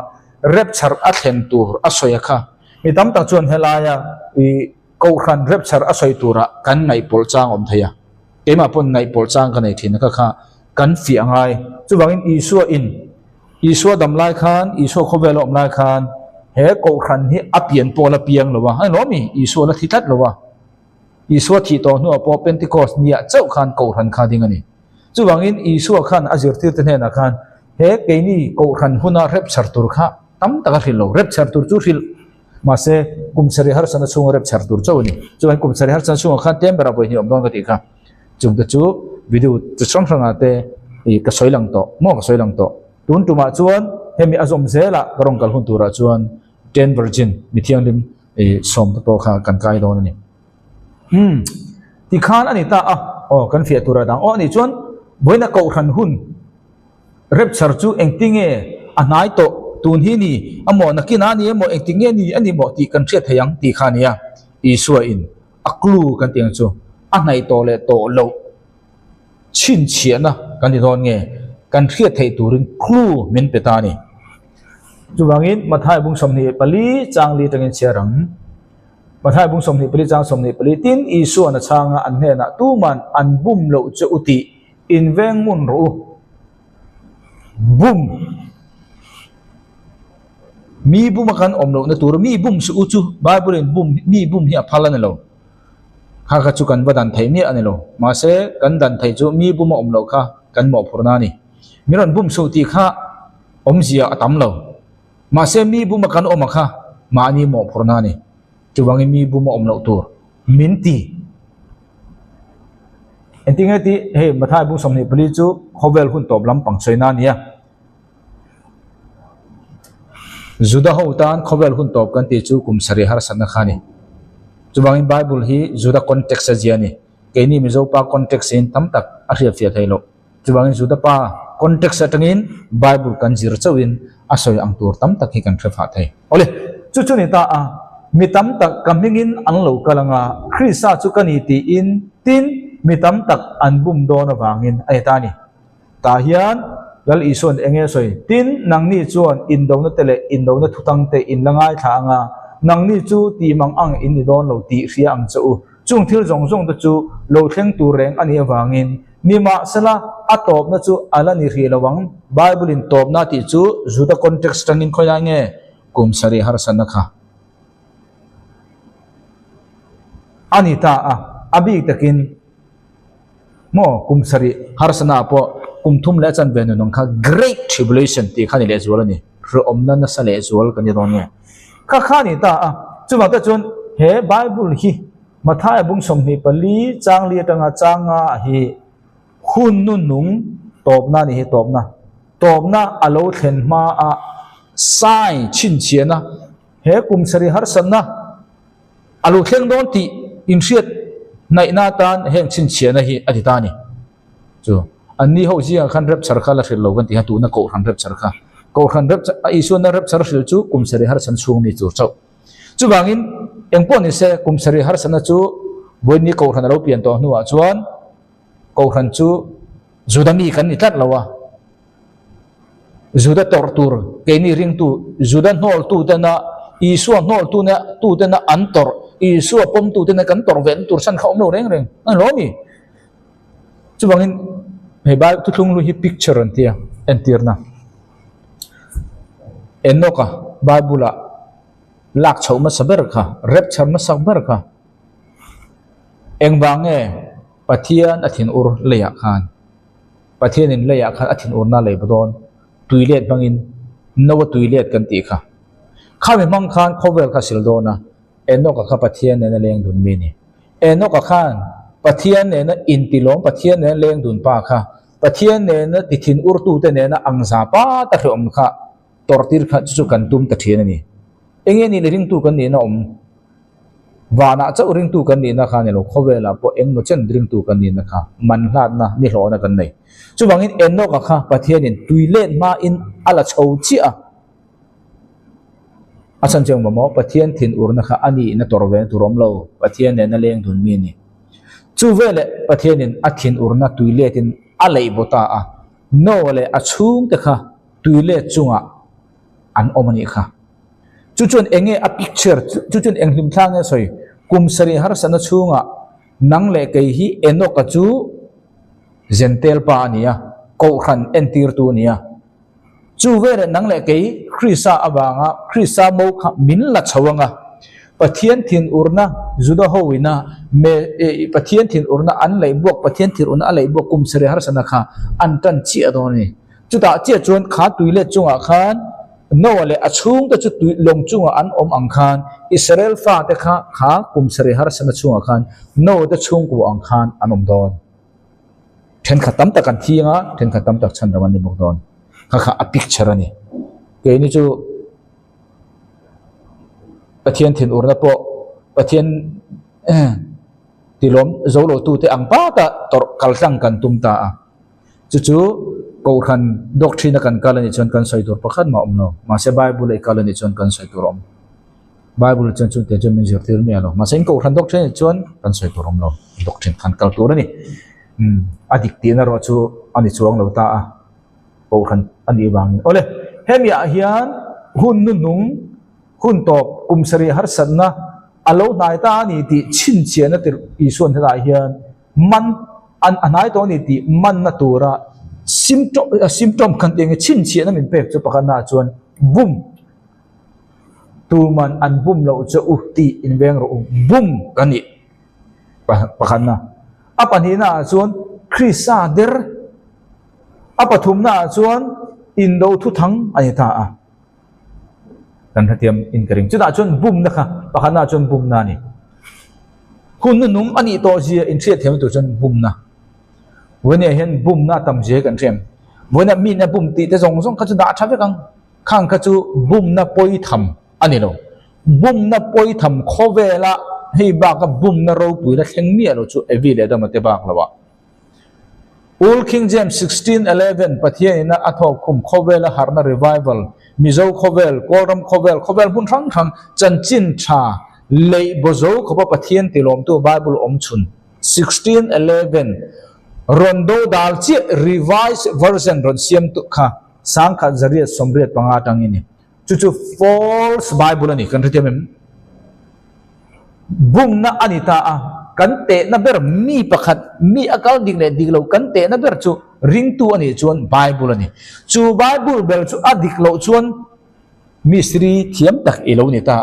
rep char a thlen tur a soya kha mi tam ta chuan helaya I ko khan rep char a soi tura kan ngai pol chang om thaya ema pon ngai pol chang kan nei thin ka kha kan fi angai chuwangin isua dam lai khan isua khovel om lai khan he ko khan hi apian pola piang lowa hai lomi isua la thitat lowa isua thi to nu po Pentecost nia chau khan ko khan kha ding ani chuwangin isua khan azir tir te na khan he keini ko khan huna rep char tur kha tam taka hilo rep char tur chu hil mase kumsari har sana chung rep char tur chawni chuan kumsari har sana chung kha tempera boi ni om dong ka ti kha chung ta chu video chu chang ranga te I ka soilang to mo ka soilang to tun tuma chuan hemi azom zela garong kal hun tura chuan 10 virgin mithiang lim som to kha kan kai don ni ti khan ani ta kan fia tura dang ani chuan boina ko khan hun rep char chu engtinge anai to tun hi ni amo nakina ni amo engtinge ni ani mo ti kan thia thayang ti khania isua in aklu kan tiang chu anai to le to lo chin chiana kan ti don nge kan thia thei turin klu min petani chuwangin mathai bung som ni pali changli tangin chiarang mathai bung som ni pali chang som ni pali tin isua na changa an he na tu man an bum lo che uti in veng mun ru bum mi bum kan omlo na tur mi bum su uchu bible in bum mi bum hi aphalan lo kha ka chu kan badan thai mi anelo ma se kan dan thai chu mi bum omlo kha kan mo phurna ni miron bum su ti kha omzia atam lo ma se mi bum kan oma kha ma ni mo phurna ni chuwangi mi bum omlo tur minti entingati he mathai bung somni pali chu hovel hun top lam pang soina nia juda hotan khovel hun top kan ti chu kumsari har sana khani chuwangin bible hi juda context ajiani keini mizo pa context in tam tak a ria fia thailo chuwangin juda pa context atangin bible kan jir chawin asoi ang tur tam tak hi kan threfa thai ole chu chu ni ta mi tam tak kamingin ang lo kalanga khrisa chu kani ti in tin mi tam tak an bum do na wangin ai ta ni ta hian lal ison enge soi tin nang ni chuan in do na tele in do na thutang te in langai tha anga nang ni chu ti mang ang in ni don lo ti ria ang chu chung thil zong zong ta chu lo thleng tu reng ani awangin nima sala atop na chu ala ni ri lawang bible in top na ti chu juda context tangin khoya nge kumsari har sanakha anita abi takin mo kumsari har sana po kumthum le chan ben nong kha great tribulation ti khani le zual ni ro omna na sa le zual kan ron nge kha khani ta chuwa ta chun he bible hi mathai bung som ni pali changli tanga changa hi hun nu nung topna ni hi topna alo thlen ma sai chin chiana he kumsari har sanna alo thlen don ti in riat nai na tan heng chin chiana hi aditani chu อันนี้เขาจีขันเร็บสารคาละเรื่องเรากันที่หาตัวนักโกขันเร็บสารคาโกขันเร็บอีส่วนนั้นเร็บสารคาจูกุมสรีหารสันช่วงนี้จูเจ้าจูบางอินยังปนนี่เสกุมสรีหารสันจูบนนี้โกขันเราเปลี่ยนตัวนัวจวนโกขันจูจูดามีกันนี่ตัดแล้ววะจูดาตอร์ตูร์เกนี่ริงตูจูดาโนลตูเตนะอีส่วนโนลตูเนี่ยตูเตนะอันตอร์อีส่วนปมตูเตนะกันตอร์เวนตูสันเขาไม่รู้เรื่องนั่นล้อมีจูบางอินให้บาทุกลุงรู้ฮิพิกเจอร์อันเตียร์นะเอ็นโนกะบาบุละลักเฉามาสับเบิร์ค่ะเร็บเฉามาสับเบิร์ค่ะเอ็งบางเอปะเทียนอธินอุรเลียขันปะเทียนินเลียขันอธินอุรน่าเลยบดอนตุยเลียดบางอินนวตุยเลียดกันตีค่ะข้าไม่มั่งขันเขาเวลข้าสิลโดนะเอ็นโนกะข้าปะเทียนเนี่ยเลี้ยงดุนมีนี่เอ็นโนกะขันปะเทียนเนี่ยอินติลงปะเทียนเนี่ยเลี้ยงดุนป้าค่ะปะเทียนเนี่ยติทินอุรตูเตเนี่ยอังซาป้าตะเรื่องค่ะตอร์ติร์ค่ะจุกันตุมตะเทียนนี่เองนี่เรื่องตูกันนี่นะวานาจะเรื่องตูกันนี่นะคะเนี่ยเราเขาเวลาพอเองโนเช่นเรื่องตูกันนี่นะคะมันลาดนะนี่ร้อนกันเลยจุบางอินเอ็นโนกะค่ะปะเทียนนี่ตุยเล่นมาอินอะไรเช่าเชี่ยอาจารย์เจ้าบอกปะเทียนทินอุรนะคะอันนี้นะตอร์เวนตุรมเราปะเทียนเนี่ยนั่นเลี้ยงดุนมีนี่จูเวลปะเทียนนี่อัทินอุรนะตุยเล่ตินอะไรบุตาโนเลอชุ่มแต่ค่ะตุยเล่จุงอันอมันนี่ค่ะจุดเองเอพิกเจอร์จุดเองลิมทางเงสอยกุมสรีหารสันชุ่งนังเล็กฮีเอ็นโนกจูเจนเทลปานียโกขันเอ็นตีร์ตัวนี้จูเวรนังเล็กคริสซาอบางคริสซาโมกมินลัดชวงปะเทียนทินอุรนะจุดหัววินะเมปะเทียนทินอุรนะอันไหลบวกปะเทียนทินอุรนะอันไหลบวกกุมสรีหารสันค่ะอันตันเจียตัวนี้จุดตาเจียจวนขาตุยเล็จุงขันโน่เลยอชุ่งแต่จุดลงจุงอันอังคารอิสราเอลฟ้าแต่ขากุมสรีหารสันจุงขันโน่แต่จุงกูอังคารอันดอนเห็นขัดตั้มตะกันที่เห็นขัดตั้มตะชันตะวันในบุกดอนข้าอภิกชรนี่เกนี่จูปะเทียนถิ่นอุรนะโปปะเทียนที่ล้มโจโลตูเตอังป้าตะตอกัลสังกันตุมตาจู่ๆกูขันด็อกทรีนกันกาลนิจนกันใส่ตัวประคันมาโนมาเสบายบุเลยกาลนิจนกันใส่ตัวรมบายบุลจนเตจมินจิรติรมีอะไรมาเส้นกูขันด็อกทรีนจนกันใส่ตัวรมโนด็อกทรีนขันกัลตัวนี่อดีตที่นั่นเราจูอันนี้ช่วงเราตากูขันอันนี้บางโอเลเฮมีอาฮิอันหุ่นนุ่งหุ่นตบกุมสรีหารสันนะอารมณ์นายตานี่ที่ชินเชียนติอีส่วนที่ได้เฮียนมันอันนายตัวนี่ที่มันน่ะตัวละsymptom กันเองชินเชียนนั่นเป็นเป็กจะประกันน่าชวนบุ้มตัวมันอันบุ้มเราจะอุติอินเวงเราบุ้มกันนี่ประกันน่ะapa ni na chuan krisa der apa thum na chuan indo thu thang ani ta kan hatiam in kering chu da chuan bum na kha pakhana chuan bum na ni hun num ani to ji in thriat them tu chuan bum na wene hen bum na tam je kan threm wena mi na bum ti te zong zong kha chu da tha ve kang khang kha chu bum na poi tham ani lo bum na poi tham khovela hei baka bum na ro pui la thleng mi alo chu evile da mate bak lawa Old King James 16:11 pathia ina atho khum khowela harna revival mizo khovel koram khovel bun thang thang chan chin tha lei bozo khoba pathian tilom tu bible om chun 16:11 rondo dal chi revised version ron siam tu kha sangkha zariat somriat panga tangini chu false bible ani kan thia mem bum na anita kan te na ber mi pakhat mi akal ding le diglo kan te na ber chu ring tu ani chuan bible ani chu bible bel chu adik lo chuan mystery thiam tak ilo ni ta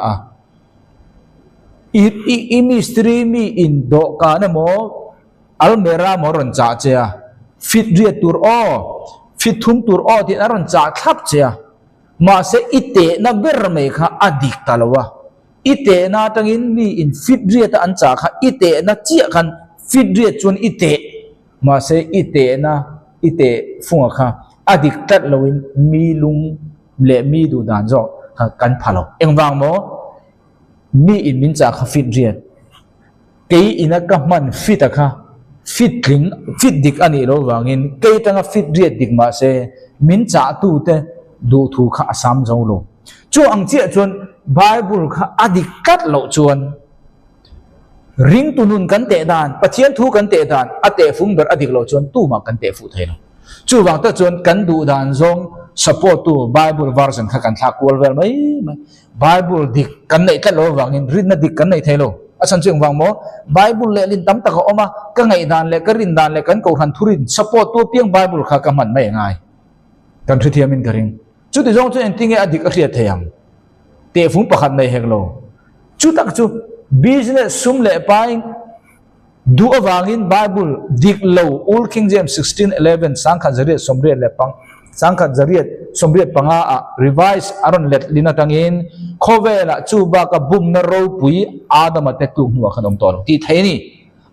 i mystery mi in do ka na mo almera mo ron cha che fit riat tur o fit thum tur o ti na ron cha thap che ma se ite na ber me kha adik talawa ite na tangin mi in fit riat an cha kha ite na chia khan fit riat chuan ite ma se ite funga kha adik tat loin mi lung le mi du dan zo kha kan phalo engwang mo mi in min cha kha fit riat ke ina ka man fit kha fit dik ani lo wangin ke tanga fit riat dik ma se min cha tu te du thu kha asam zo lo chu ang che chuan bible kha adik kat lo chuan ring tunun kan te dan pathian thu kan te dan ate fung ber adik lo chuan tu ma kan te fu thai lo chu wang ta chuan kan du dan zong support tu bible version kha kan thak wal vel mai bible dik kan nei kat lo wangin rin na dik kan nei thai lo asan chung wang mo bible le lin tam tak oma ka ngai dan le ka rin dan le kan ko han thurin support tu piang bible kha ka man mai ngai kan thri thiamin karing chu ti jong chu en tinge adik a hriat thayang te fung pakhat nei hek lo chu tak chu business sum le pai du awangin bible dik lo old king james 16:11 sangkha zariat somriat le pang sangkha zariat somriat panga a revise aron let linatangin khowela chu ba ka bum na ro pui adama te tu hnuwa khanom tol ti thaini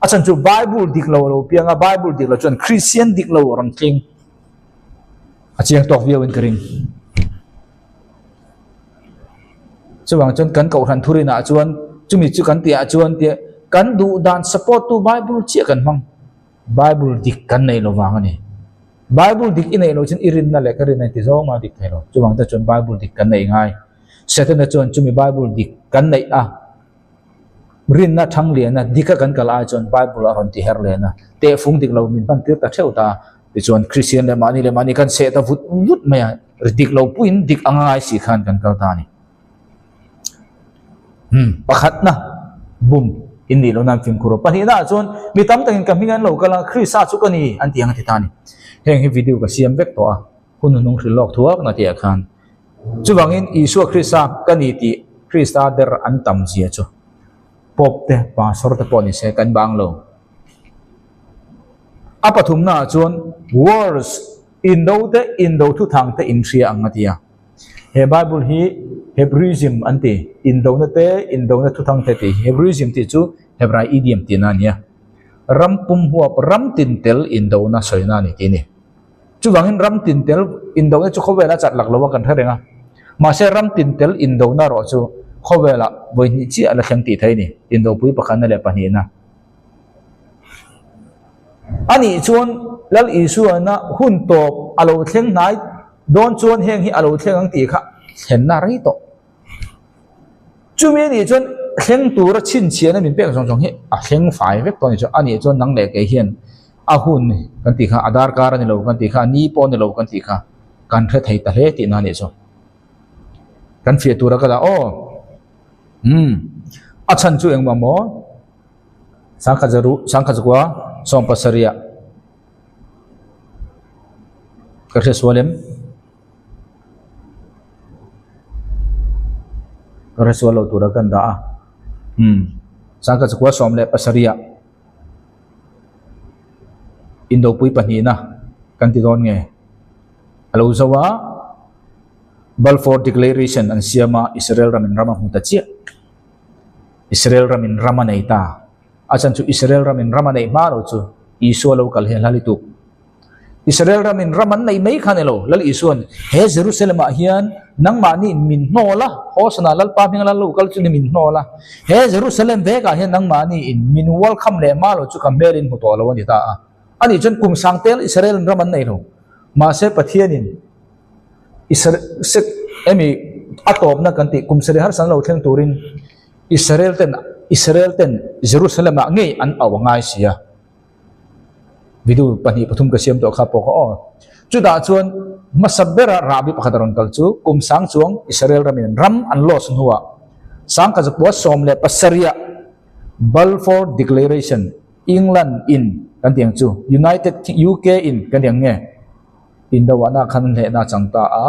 achan chu bible dik lo lo pianga bible dik lo chon christian dik lo ron tling achiang tok viawin karing chuwang chon kan ko ran thurina chuan chumi chu kan tia chuan tia kan du dan support tu bible chi kan mang bible dik kan nei lo wang ani bible dik inei lo chin irin na le karin nei ti zo ma dik thai lo chuwang ta chon bible dik kan nei ngai setana chon chumi bible dik kan nei a rin na thang le na dika kan kala chon bible aron ti her le na te fung dik lo min pan tir ta theu ta ti chon christian le mani kan se ta vut vut maya dik lo puin dik angai si khan kan kal ta ni pakhat na bum inni lo nam film kuro pahina chon mi tam tangin kamingan lo kala khrisa chu kani an tiang ti tani heng hi video ka siam vek to a hun nung hril lok thuak na ti khan chuwangin isu khrisa kani ti khrista der an tam zia chu pop te pastor te poni se kan bang lo apathum na chon wars indo thu thang te in ria angatia he bible hi Hebraism ante indo na thu thang te Hebraism ti chu Hebrai idiom ti na nia ram pum huap ram tin tel indo na soina ni ti ni chu wangin ram tin tel indo na chu khowela chat lak lowa kan tharenga ma se ram tin tel indo na ro chu khowela boi ni chi ala khang ti thai ni indo pui pakhan na le pani na ani chuan lal isu na hun to alo thleng nai don chuan heng hi alo thleng ang ti kha hen na ri to chumi ni chuan thleng tur chin chian min pek jong jong hi a thleng fai vek to ni chu ani chuan nang le ke hian a hun kan ti kha adar kar ni lo kan ti kha ni po ni lo kan ti kha kan thre thei ta hle ti na ni chu kan fia tur ka da o a chan chu engma mo sangkha zakwa som pasaria kerja swalem kerja swalo turakan da sangka zakwa som le pasaria indo pui panina kan ti don nge alo zawa Balfour Declaration an siama Israel ramin rama hutachia Israel ramin rama neita asan chu Israel ramin rama nei maro chu isu lo kal he lalitu Israel ramin raman nei mai khanelo lal isuan he Jerusalem hian nang mani min nola hosna lal pa phing lal lokal chu ni min nola he Jerusalem ve ka hian nang mani in min welcome le malo chu kamberin hu to lo ni ta ani chen kum sangtel Israel raman nei lo ma se pathianin Israel se emi atop na kanti kum sere har san lo thleng turin Israel ten Jerusalem ngei an awangai sia vidu pani pathum ka siam to kha po ko chu da chuan masabbera rabi pakhadaron kal chu kum sang chuang Israel ramin ram an los nuwa sang ka zakwa som le pasaria Balfour Declaration England in kan tiang chu United UK in kan tiang nge indawana khan le na changta a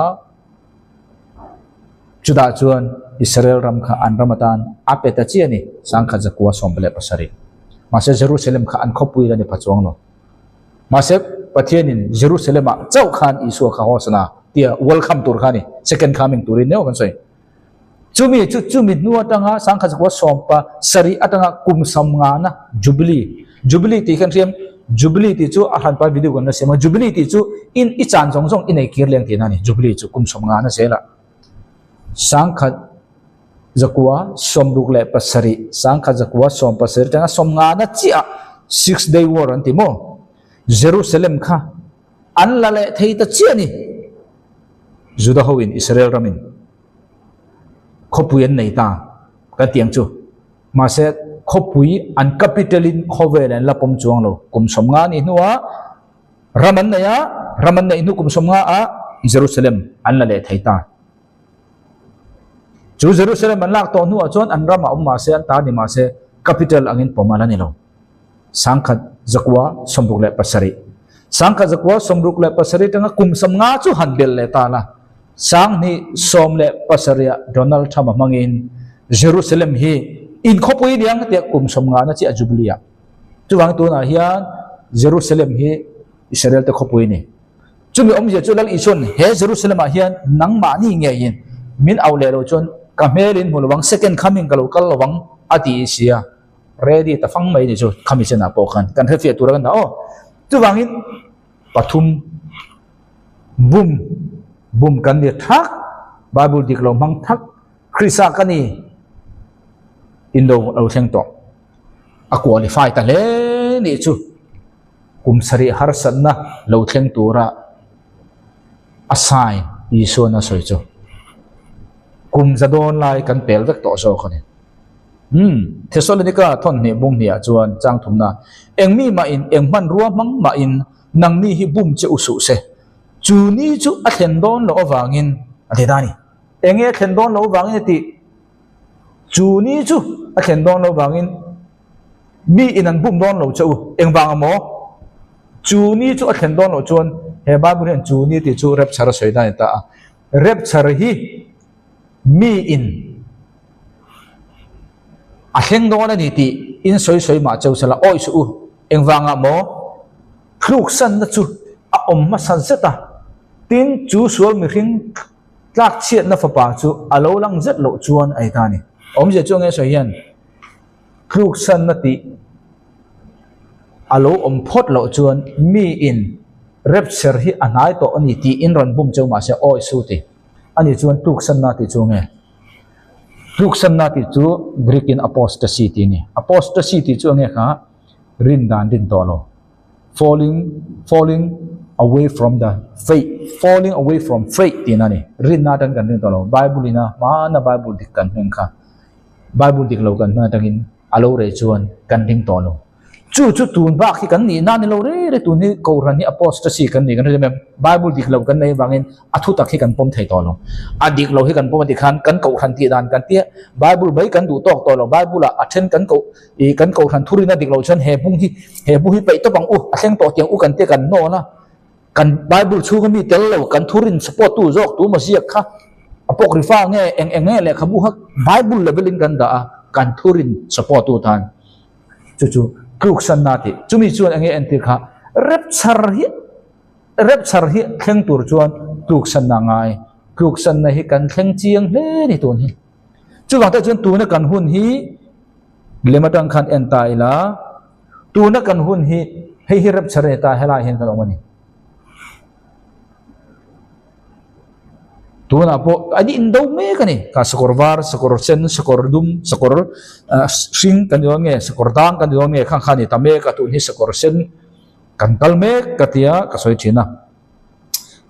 chu da chuan Israel ram kha an ramatan apeta chi ani sang kha zakwa som le pasari mase Jerusalem kha an khopui la ni phachong no mase pathianin Jerusalem a chau khan isu kha hosna tia welcome tur khani second coming turin ne kan sai chumi nuwa tanga sang kha zakwa som pa sari atanga kum sam nga na jubilee ti kan riam jubilee ti chu a han pa video kan na sema jubilee ti chu in I chan jong jong in ei kir leng ti na ni jubilee chu kum som nga na sela sangkha zakwa somruk le pasari sangkha zakwa som pasari tanga som nga na chia 6-day war an ti mo Jerusalem kha an la le thei ta chi ani Judah ho in Israel ramin khopuyen nei ta ka tiang chu ma se khopui an capital in khovel an la pom chuang lo kum som nga ni nuwa raman na inu kum som nga a Jerusalem an la le thei ta chu Jerusalem an lak to nuwa chon an rama ma se an ta ni ma se capital angin pomala ni lo sangkhat zakwa sombruk le pasari sangkhat zakwa sombruk le pasari tanga kum som nga chu hanbel le ta la sang ni som le pasaria Donald Trump mangin Jerusalem hi in khopui diang te kum som nga na chi a jubilia chuwang tu na hian Jerusalem hi Israel te khopui ni chumi je chu lal ison he Jerusalem a hian nang ma ni nge yin min aule lo chon kamelin mulwang second coming kal lawang ati sia ready ta fang mai ni chu commission a pokhan kan he fe tur kan da o chuwangin pathum bum kan ni thak Bible diklo mang thak Krisa kani indo au theng to a qualify ta le ni chu kum sari har sanna lo theng tura assign iso na soi chu kum zadon lai kan pel vek to so khani Thessalonica thon ne bung nia chuan chang thumna engmi ma in engman ruwa mang ma in nang ni hi bum che usu se chu ni chu a thlen don lo awangin ate dani enge thlen don lo wangin ti chu ni chu a thlen don lo wangin mi in an bum don lo chau engwang amo chu ni chu a thlen don lo chuan he Bible hian chu ni ti chu rep chhara soida ta rep chhar hi mi in a thleng don ani ti in soi ma chau sala oi su engwang amo thluk san na chu a om ma san zeta tin chu sual mi hring tlak chiat na fapa chu alo lang zet lo chuan ai ta ni je chu nge so hian thluk san na ti alo phot lo chuan mi in rapture hi anai to ani ti in ron bum chau ma se oi su ti ani chuan thluk san na ti chu nge thluk san na ti chu Greek in apostasy ti ni apostasy ti chu nge kha rin dan din to lo falling away from the faith falling away from faith tinani rin na tan kan to lo Bible ina ma na Bible dik kan heng kha Bible dik lo kan na tangin alo re chuan kan ding to lo chu tun ba khi kan ni na ni lo re tu ni ko ran ni apostasy kan ni kan re Bible dik lo kan nei wangin athu tak hi kan pom thei to lo adik lo hi kan pom ti khan kan ko khan ti dan kan tia Bible bai kan du tok to lo Bible a athen kan ko khan thurina dik lo chan he bung hi pe to bang atheng to tiang kan te kan no na kan Bible chu mi tel lo kan thurin support tu jok tu masiak kha apokrifa nge eng le khabu hak Bible levelin kan da kan thurin support tu than chu kruk san nati chumi chuan ange enti kha rapture hi thleng tur chuan kruk san na ngai kruk san na hi kan thleng chiang hle ni ton hi chuwang ta chuan tu na kan hun hi lematang khan entai la tu na kan hun hi hei rapture ta hela hen kan omani tuna po adi indo me kani ka sakor var sakor sen sakor dum sakor sing kan yo nge sakor dang kan yo nge khang khani tame ka tu ni sakor sen kan kal me katia ka soi thina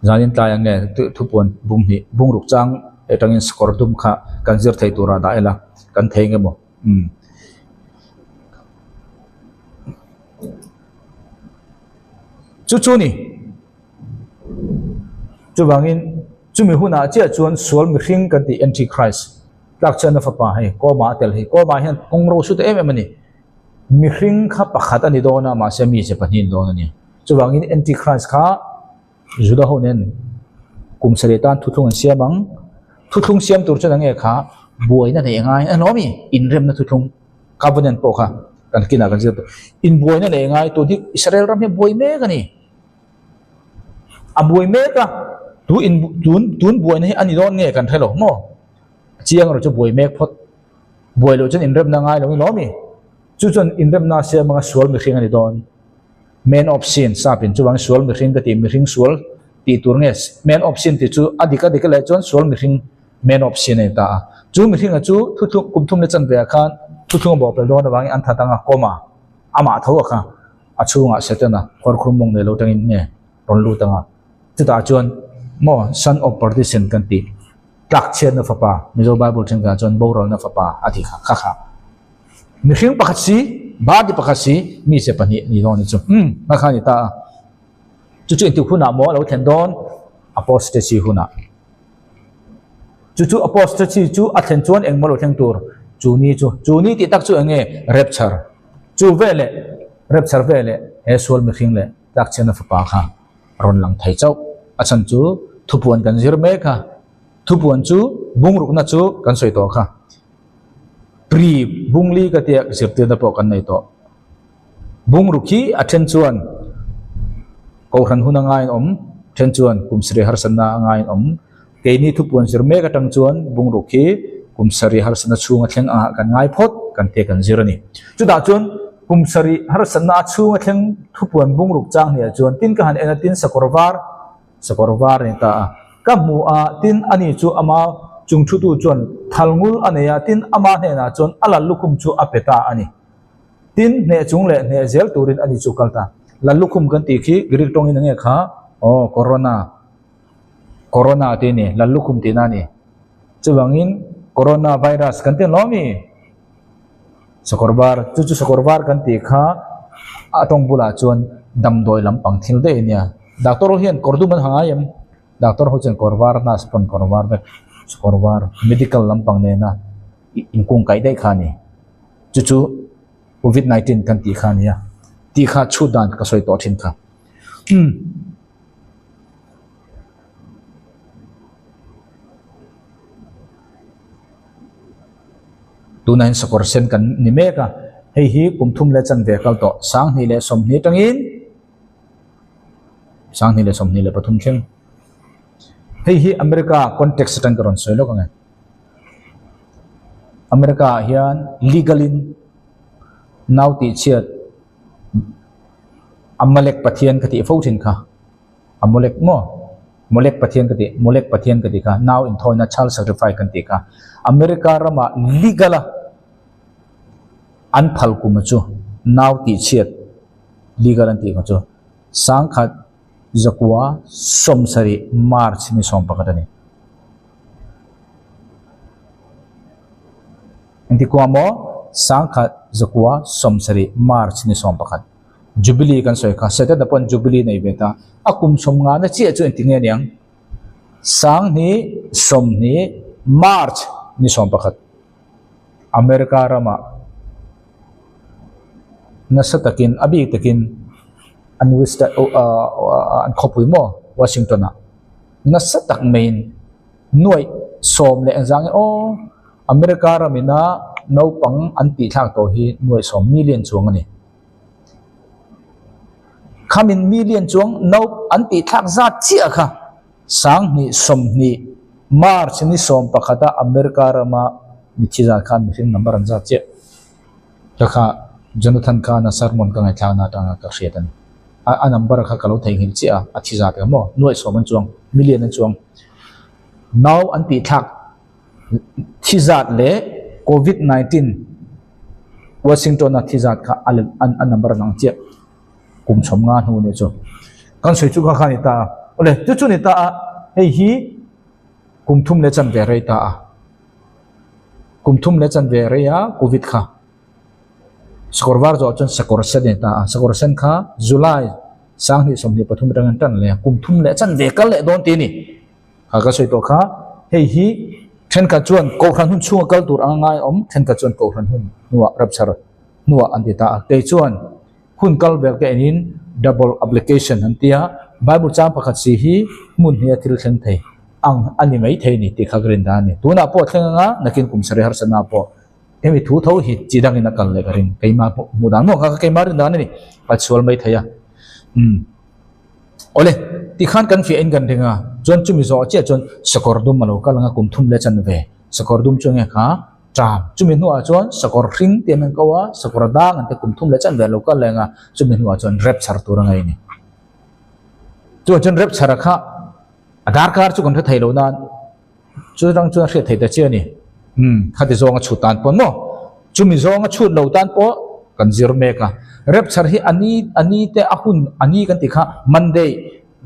zanin ta yang nge thu pon bung ruk chang etangin sakor dum kha kan zir thei tura da ela kan thei nge mo chu ni chu bangin chumi huna chia chuan sual mi hring kan ti antichrist tlak chen na fapa hai ko ma tel hi ko ma hian kong ro su te em ani mi hring kha pakhat ani do na ma se mi se panin do na ni chuwangin antichrist kha juda ho nen kum seretan thuthung siamang thuthung siam tur chen ange kha buai na nei ngai anomi in rem na thuthung covenant po kha kan kina kan zet in buai na nei ngai to dik Israel ram he buai me kani a buai me ka tu in tun buai na hi ani don nge kan thelo mo chiang ro chu buai mek phot buai lo chen in rem na ngai lo mi chu chon in rem na se mga sual mi hring ani don man of sin sa pin chu wang sual mi hring ka ti mi hring sual ti tur nge man of sin ti chu adika le chon sual mi hring man of sin ta chu mi hring a chu thu kum thum le chan be khan thu thum bo pel don wang an tha tanga koma ama tho kha achunga setana khor khurmong ne lo tangin nge ron lu tanga chuta chuan mo son of perdition kan ti tlak chen na fapa mizo bible chen ka chuan borol na fapa athi kha kha mi hring pakhat si ba di pakhat si mi se pani ni lo ni chu na kha ni ta chu chu ti khuna mo lo then don apostasy huna chu apostasy chu athen chuan engmo lo theng tur chu ni ti tak chu enge rapture chu vele rapture vele he sol mi hring le tak chen na fapa kha ron lang thai chau achan chu thupuan kan zir me kha thupuan chu bungruk na chu kan soi to kha pri bungli ka te zirte na po kan nei to bungruk hi athen chuan ko ran huna ngai om then chuan kumsri harsana ngai om ke ni thupuan zir me ka tang chuan bungruk hi kumsari harsana chunga thleng a kan ngai phot kan te kan zirani chu da chuan kumsari harsana chunga thleng thupuan bungruk chang ne chuan tin ka han ena tin sakorvar ni ta kamu a tin ani chu ama chungthu tu chuan thalngul aneya tin ama ne na chuan alal lukhum chu apeta ani tin ne chung le ne zel turin ani chu kalta lal lukhum kan ti khi girik tong in nge kha o corona te ni lal lukhum ti na ni chuwangin corona virus kan te lomi sakorvar kan ti kha atong bula chuan damdoi lampang thil de nia doctor hian korduman hangayam doctor ho chen korvar na spon korvar medical lampang ne na ingkung kai dai khani chu covid 19 kan ti khania ti kha chu dan ka soi to thin kha tunain sakor sen kan ni me ka hei hi kumthum le chan ve kal to sang ni le som ni tangin sang ni le som ni le pathum thleng hei hi america context tang karon soi lo ka ngai america hian legalin now ti chiat amalek pathian kati fautin kha amolek molek pathian kati kha now in thoina child sacrifice kan ti kha america rama legala an phal kuma chu now ti chiat legal an ti kha chu sang khat zakwa somsari march ni som pakatani anti ko mo sang khat zakwa somsari march ni som pakat jubilee kan soi kha seta da pon jubilee nei beta akum som nga na chi chu anti nge niang sang ni som ni march ni som pakat america rama nasatakin abi takin an wista an khopui mo washington a nasatak main noi som le anjang o america ramina no pang anti thak to hi noi som million chuang ani khamin million chuang no anti thak za chia kha sang ni som ni march ni som pakhata america rama michiza kha mission number an za che kha jonathan khan a sermon ka ngai thana ta ka hriatan a number kha kalo thei hin chi a thiza te mo noi som an chuang million an chuang now anti thak thizat le covid 19 washington a thizat kha an number nang che kum chom nga hu ne chu kan soi chu kha ni ta ole chu ni ta hei hi kum thum le chan ve rei ta kum thum le chan ve re ya covid kha skorvar zo chon sakor se ne ta sakor sen kha july sang ni som ni pathum rang tan le kum thum le chan ve kal le don ti ni kha ka soi to kha hei hi then ka chuan ko khan hun chunga kal tur angai om then ka chuan ko khan hun nuwa rapchar nuwa andita te chuan hun kal ber ke in double application antia bible cha pakhat si hi mun hi thil thlen thei ang ani mai thei ni ti khagrin da ni tuna po thlenga nakin kum sare har sana po emi thu tho hi chidang ina kal le garin keima mudan mo kha keima rin da ni pachol mai theya ole ti khan kan fi en gan thenga chon chumi zo che chon sakor dum malo kalanga kum thum le chan ve sakor dum chunge kha tram chumi nuwa chon sakor ring te men kawa sakor dang ante kum thum le chan ve lokal lenga chumi nuwa chon rep char tur ngai ni chon rep char kha adar card chu kon thai lo na chu rang chu hre thai ta che ni khati zo nga chutan pon mo chumi zo nga chut lo tan po kan zir me ka rapture hi ani te ahun ani kan ti kha Monday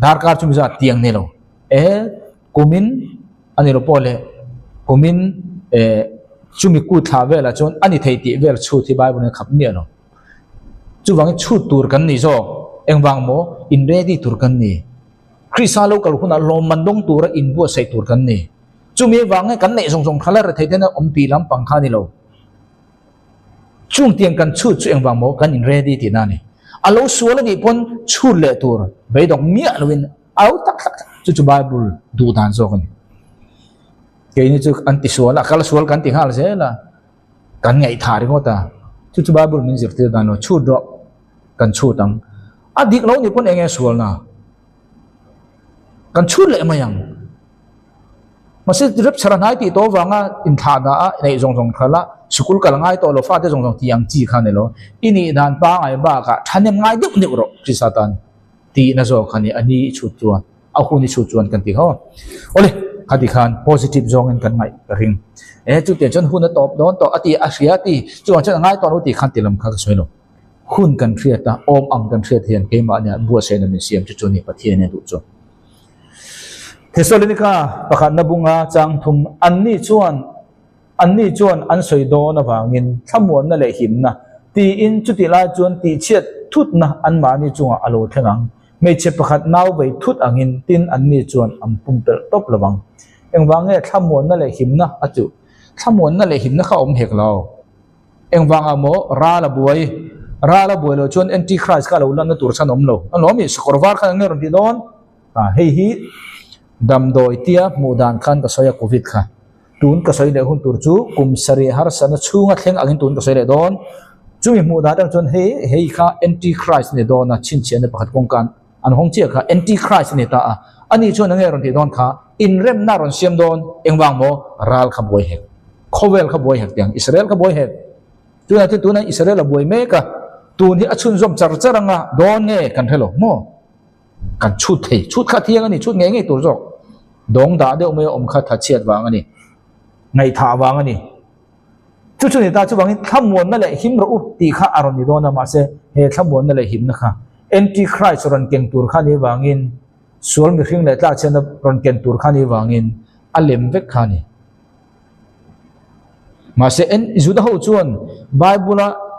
darkar chumi za tiang ne lo kumin ani lo pole kumin chumi ku tha vela chon ani thei ti vel chu thi Bible ne khap ni lo chu wang chu tur kan ni zo engwang mo in ready tur kan ni Krista lo kal khuna lo mandong tur in bu sai tur kan ni chumi wang kan nei song song khala ra thei te na om pi lam pang kha ni lo chung tiang kan chu chu engwang mo kan in ready ti na ni alo suala ni pon chu le tur bei dong mia loin au tak tak chu Bible du dan zo kan ke ni chu anti suala kala sual kan ti hal se la kan ngai tha ri ngota chu Bible min zir te dan no chu drop kan chu tang adik lo ni pon enge sual na kan chu le mayang masih drip saranai ti to wanga in tha da nei jong jong khala sukul kal ngai to lo fa te jong jong tiang chi khan lo ini dan pa ngai ba ka thanem ngai duk ni ro krisatan ti na zo khani ani chu chuan a khu ni chu chuan kan ti ho ole khadi khan positive zong en kan ngai ring chu te chon hun na top don to ati a ria ti chuan chen ngai to no ti khan tilam kha soi lo hun kan thria ta om ang kan thria thian ke ma nya bu se na ni siam chu chu ni pathian ne du chu Thessalonica pakhat na bunga chang thum anni chuan an soi do na wangin thamuan na le him na ti in chuti la chuan ti chiat thut na an ma ni chunga alo thengang me che pakhat naw bei thut angin tin anni chuan am pum pel top lawang engwange thamuan na le him na achu thamuan na le him na kha om hek lo engwanga mo ra la buai lo chuan anti christ ka lo lan na tur chanom lo an lo mi skorwar kha nge ron ti don hei hi dam doi tia mudan khan ka soya covid kha tun ka soi le hun tur chu kum sari har sana chunga thleng angin tun ka soi le don chumi muda dang chon hei kha anti christ ne don na chin chen ne pakhat kong kan an hong che kha anti christ ne ta ani chon nge ron ti don kha in rem na ron siam don engwang mo ral kha boi hek khovel kha boi hek tiang israel kha boi hek tu na israel a boi me ka tun hi achun zom char charanga don nge kan thelo mo kan chut kha thiang ani chut nge tur jok dong da de me om kha tha chiat wang ani ngai tha wang ani chu ni ta chu wangin thamon na le him ro u ti kha aron ni dona ma se he thamon na le him na kha anti christ ron keng tur kha ni wangin sual mi hring le tla chen ron ken tur kha ni wangin alem vek kha ni ma se en juda ho chuan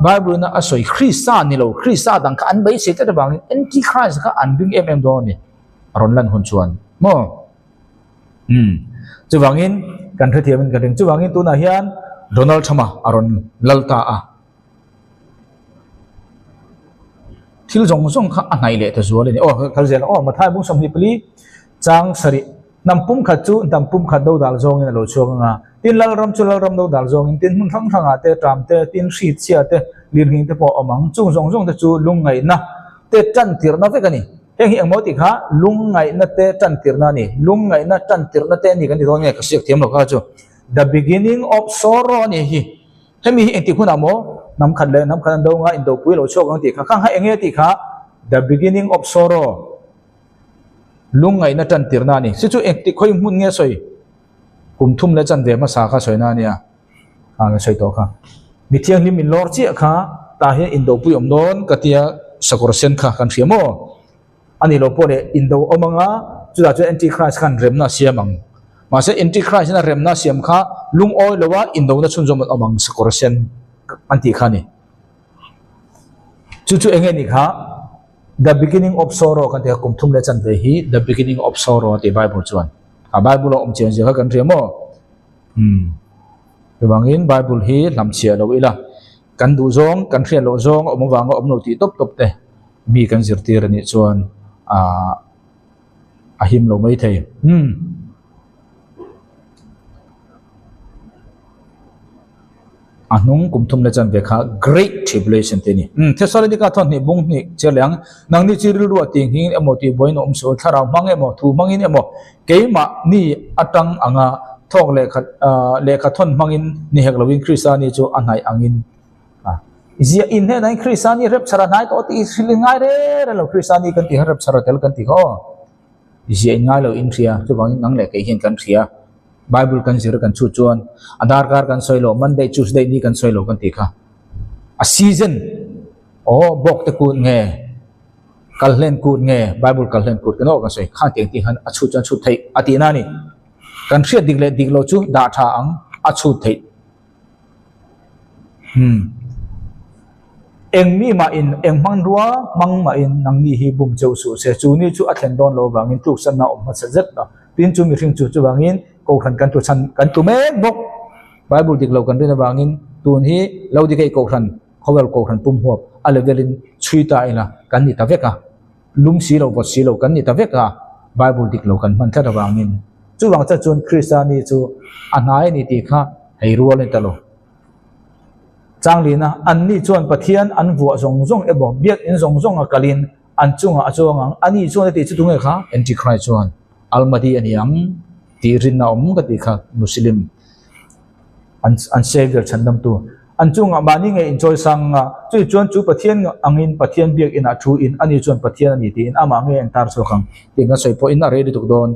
bible na asoi christa ni lo christa dang kha an bai se ta wangin anti christ kha an bing do ni aron lan hun chuan mo chu wangin kan thia thiamin kan ring chu wangin tu na hian Donald Trump aron lalta thil jong jong kha anai le ta zual ni khal zel ma thai bung som hi pli chang sari nampum kha chu nampum kha do dal jong ni lo chuanga tin lal ram chu lal ram do dal jong tin mun thang thanga te tram te tin si chia te lir hing te po amang chu jong jong te chu lungai na te chan tir na ve kani heng hi amoti kha lungai na te chan tir na ni lungai na chan tir na te ni kan di nge ka siak thiam lo kha chu the beginning of sorrow ni hi hemi hi enti khuna mo nam khan do nga in do pui lo chok ang ti kha khang ha enge ti kha the beginning of sorrow lungai na chan tir na ni si chu enti khoi mun nge soi kum thum le chan ve ma sa kha soi na ni a soi to kha mi thiang lim in lor chi kha ta he in do pui om don katia sakor sen kha kan thiamo ani lo pole in do omanga chu da chu anti christ khan rem na siamang ma se anti christ na rem na siam kha lung oi lowa in do na chun jom amang sakor sen anti khani chu enge ni kha the beginning of sorrow kan te kum thum le chan ve hi the beginning of sorrow te bible chuan a bible om chen je kha kan thiamo bangin bible hi lam chia lo ila kan du zong kan thria lo zong om wang om no ti top te mi kan zirtir ni chuan a him lo mai thei anung kum thum le chan ve kha great tribulation te ni Thessalonica thon ni bung ni cheliang nang ni chiril ru ting hi emoti boin om so thara mang emo thu mangin emo keima ni atang anga thok le kha thon mangin ni hek lovin christiani chu anai angin izia in he nai christiani rep sara nai to ti silingai re lo christiani kan ti rep sara tel kan ti ko izia ngai lo in thria chu bang nang le ke hin kan thria bible kan zir kan chu chuan adar kar kan soilo monday tuesday ni kan soilo kan ti kha a season o bok te kut nge kalhen kut nge bible kalhen kut kano ka sei khan teng ti han achu chan chu thei atina ni kan hriat digle diglo chu da tha ang achu thei eng mi ma in eng man ruwa mang ma in nang ni hi bum cheu su se chu ni chu athen don lo wangin tu san na om sa zet da tin chu mi ring chu chu wangin ko khan kan tu chan kan tu me bok bible diglo kan rin wangin tun hi lo di kai ko khan khowel ko khan pum huap a levelin chui ta ina kan ni ta veka lum si lo bot si lo kan ni ta veka bible diglo kan man thara wangin chu wang cha chun christiani chu anai ni ti kha hei rual ni ta lo chang lina an ni chuan pathian an vuah zong zong ebo biak in zong zong a kalin an chunga achawang ani chuan ti chu tunge kha antichrist chuan almadi aniang ti rin na om ka ti kha muslim an savior chandam tu an chunga mani nge enjoy sanga chu chuan chu pathian angin pathian biak in a thu in ani chuan pathian ani ti in ama nge entar so khang tinga soi po in a ready tuk don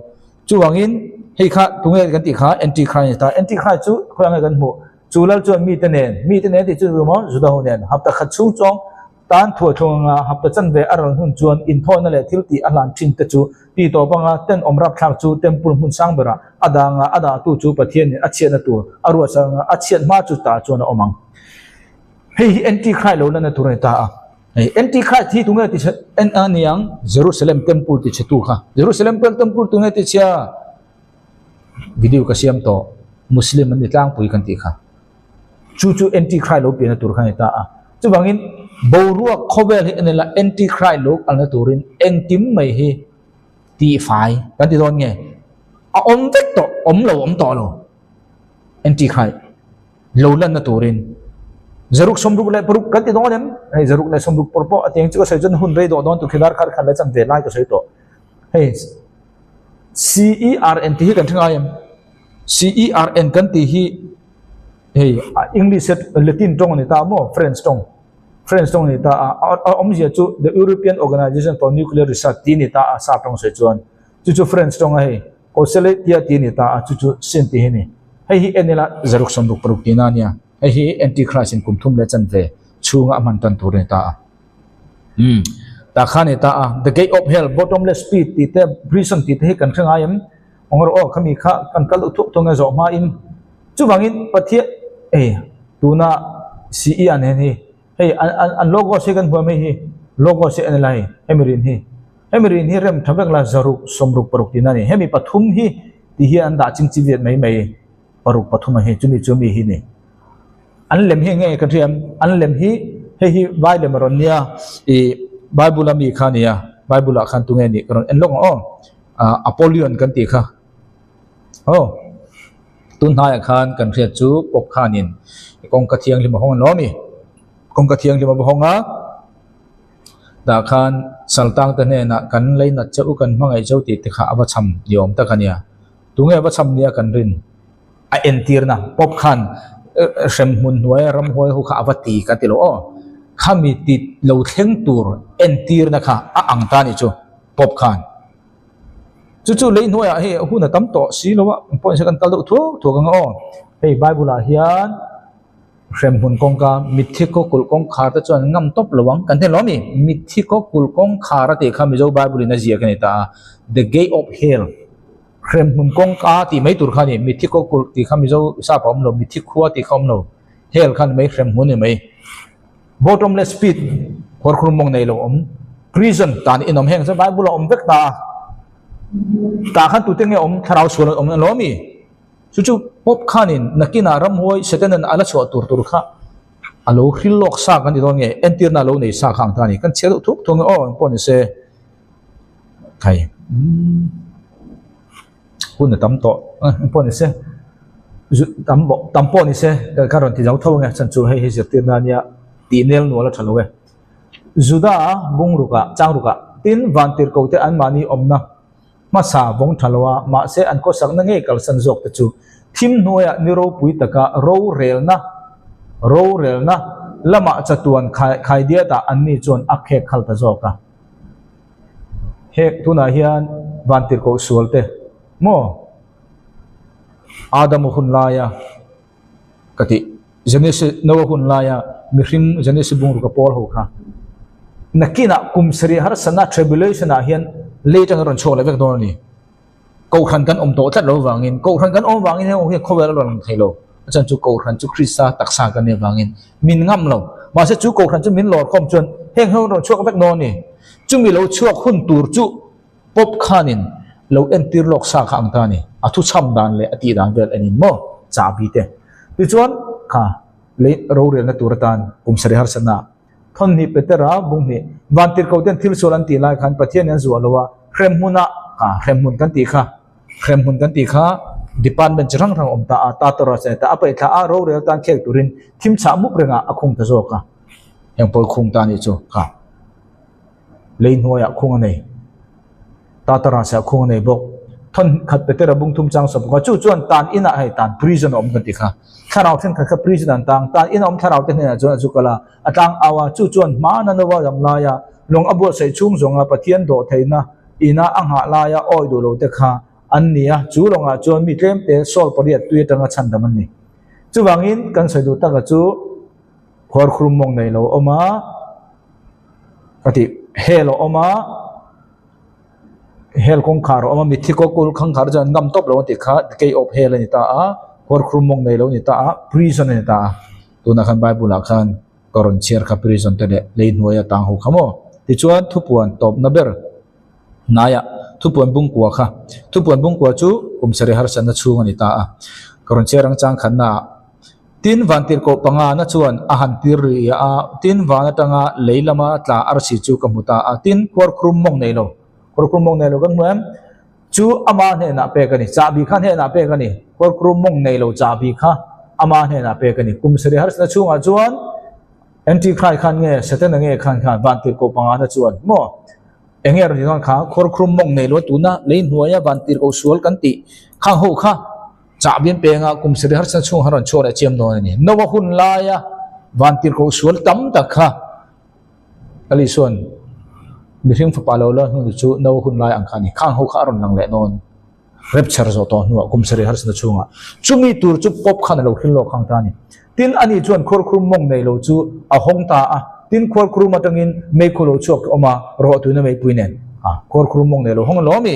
chu wangin hei kha tunge kan ti kha antichrist ta antichrist chu khoang kan mu chulal chuan mi tenen ti chu mo juda honen hapta khat chung chong tan thua thunga hapta chan ve aral hun chuan in thona le thil ti alan thin te chu ti to banga ten omrap thak chu temple hun sang bera adanga ada tu chu pathian ni achian na tu arwa sanga achian ma chu ta chuan omang hei antichrist lo na tu ta a hei antichrist thi tunga ti en aniang jerusalem temple ti chu kha jerusalem temple tunga ti cha video ka siam to muslim ni tlang pui kan ti kha chu antichrist lo pina tur khani ta a chu bangin boruwa khobel hi anela antichrist lo alna turin engkim mai hi ti fai kan ti don nge a om vek to om to lo antichrist lo lan na turin zaruk somruk le paruk kan ti don em hey zaruk le somruk porpo ateng chu sai jon hun rei do don tu khidar khar khan le cham ve lai to sai to hey CERN ti hi kan thanga em CERN kan ti hi hey English Latin tong ni ta mo French tong ni ta om je chu the European Organization for Nuclear Research ti ni ta sa tong se chuan chu French tong hey ko sele ti ni ta chu sin ti ni hey hi enela zaruk som ruk pruk ti na nia hey hi antichrist in kum thum le chan ve chunga man tan tur ni ta ta khani ta the gate of hell bottomless pit ti te prison ti te kan thanga yam ongro o khami kha kan kal thuk tonga zo ma in chu wangin pathia tuna CE an hi hey an logo se kan hua me hi logo se an lai hemirin hi rem thabek la zaruk somruk paruk ti na ni hemi pathum hi ti hi an da ching chi vet mai paruk pathum hi chumi hi ni an lem hi nge kan riam an lem hi hi vai le maron nia bible mi khania bible khan tu nge ni karon en long apollyon kan ti kha tun hai khan kan riat chu pok khanin kong ka thiang lima hong lo mi kong ka thiang lima honga da khan saltang ta ne na kan lei na chau kan mangai chau ti te kha awa cham yom ta kania tunge awa cham nia kan rin a entir na pop khan sem mun huai ram huai hu kha awa ti ka ti lo khami ti lo thleng tur entir na kha a ang ta ni chu pop khan chu lei noya he hu na tam to si lo wa pon se kan kal do thu gang hey bible a hian rem hun kong ka mithiko kul kong kha ta chon ngam top lowang kan the lo mi mithiko kul kong kha ra te kha mi zo bible na zia kan ta the gate of hell rem hun kong ka ti mai tur kha ni mithiko kul ti kha mi zo sa pom lo mithikhuwa ti khom lo hell khan mai rem hun ni mai bottomless pit khor khur mong nei lo prison tan inom heng sa bible om vek ta khan tu tenge om tharau suan om lo mi chu pop khanin nakina ram hoi setenan ala chu tur kha alo khilok sa kan ti don nge entir na lo nei sa khang ta ni kan chelo thuk thong pon se khai hun tam to pon se tam pon ni se karon ti jau thau nge chan chu hei setir na nia ti nel no la thalo we juda bung ruka chang ruka tin van tir ko te an mani omna masa vong thalwa ma se an ko sak na nge kal san jok te chu thim noya ni ro pui taka ro rel na lama chatuan khai dia ta an ni chon akhe khal ta joka he tuna hian van tir ko sualte mo adam hun laya kati genesis no hun laya mihring genesis bung ru ka pol ho kha nakina kum sri har sana tribulation a hian le tang ron chho la vek don ni ko khan kan om to tlat lo wangin ko khan kan om wangin he o he khowel lo lang thailo chan chu ko khan chu krista taksa kan ne wangin min ngam lo ma se chu ko khan chu min lor khom chon heng heng ron chuak vek non ni chu mi lo chuak hun tur chu pop khanin lo entir lok sa kha ang ta ni athu cham dan le ati dan vel anin mo cha bi te ti chuan kha le ro re na tur tan kum sri har sana thon ni petera bung ni vantir ko ten thil solan ti lai khan pathian an zualowa khrem huna ka khrem hun kan ti kha khrem hun kan ti kha department rang rang om ta ta tora se ta apai tha a ro re tan khek turin thim cha mup renga akhung ta zo ka yang pol khung ta ni chu ka lein hoya khung nei ta tora se khung nei bok thon khat petera bung thum chang sop ka chu chuan tan ina hai tan prison om kan ti kha tharau then kha prison an tang tan in om tharau te ne chu chu kala atang awa chu chuan ma na no wa jam la ya long abo sei chung zonga pathian do theina ina anga la ya oi do lo te kha an nia chu longa chuan mi tlem te sol pariat tuya tanga chan daman ni chu wangin kan sei du ta ka chu khor khrum mong nei lo oma kati helo oma hel kong khar oma mithiko kul khang khar jan ngam top lo ti kha ke op hel ni ta a khor khrum mong nei lo ni ta a prison ni ta tu na khan bible a khan koron chair kha prison te le lein hoya tang ho khamo ti chuan thupuan top na ber naya thupuan bung kwa kha thupuan bung kwa chu kum sari har san na chung ani ta a koron chair ang chang khan na tin vantir ko panga na chuan a han tir ri a tin wana tanga leilama tla arsi chu kamuta a tin khor khrum mong nei lo khor khrum mong nei lo kan muam chu ama ne na pe kani cha bi khan he na pe kani khor khrum mong nei lo cha bi kha ama ne na pe kani kum sari har na chunga chuan anti khai khan nge satan nge khan khan vantir ko panga na chuan mo enger ni non kha khor khrum mong nei lo tuna lein huaya vantir ko sual kan ti kha ho kha cha bien pe nga kum sri har san chung haron chora chem no ni no wa hun la ya vantir ko sual tam ta kha ali son mi hing fa palo la hu chu no hun lai ang khani khang ho kha ron lang le non rapture zo to nu kum sri har san chunga chumi tur chu pop khan lo khil lo khang ta ni tin ani chuan khor khrum mong nei lo chu a hong ta a tin khor khrum atangin me khulo chok oma ro tu na me puinen a khor khrum mong nei lo hong lo mi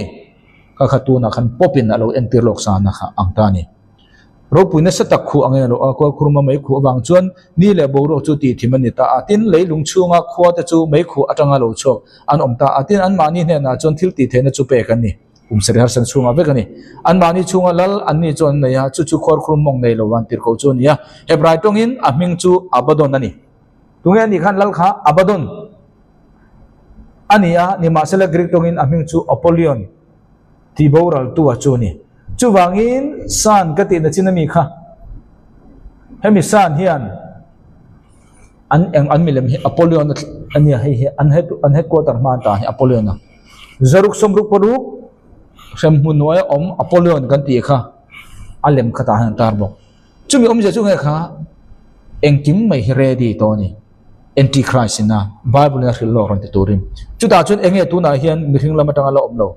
ka khatu na khan popin alo entir lok sa na kha angta ni ro puina sa tak khu ange lo a khor khrum mai khu awang chuan ni le bo ro chu ti thimani ta a tin leilung chunga khwa ta chu mai khu atanga lo chok an om ta atin an mani ne na chon thil ti thena chu pe kan ni sri har san chunga be kan ni an mani chunga lal an ni chon na ya chu chu khor khrum mong nei lo wan tir ko chu ni ya hebrai tongin aming chu abadon ani tunge ni khan lal kha abadon ania ni masala greek tongin aming chu apollyon tiboral tu a chu ni chu wangin san kati na chinami kha hemi san hian an milem hi apollyon ania hi an headquarter man ta hi apollyon na zaruk somruk poruk sem hunoi om apollyon kan ti kha alem khata han tarbo chumi om je chu nge kha engkim mai ready to ni antichrist na bible na khil lo ron ti turim chu ta chun enge tu na hian mihing lama tanga lo om lo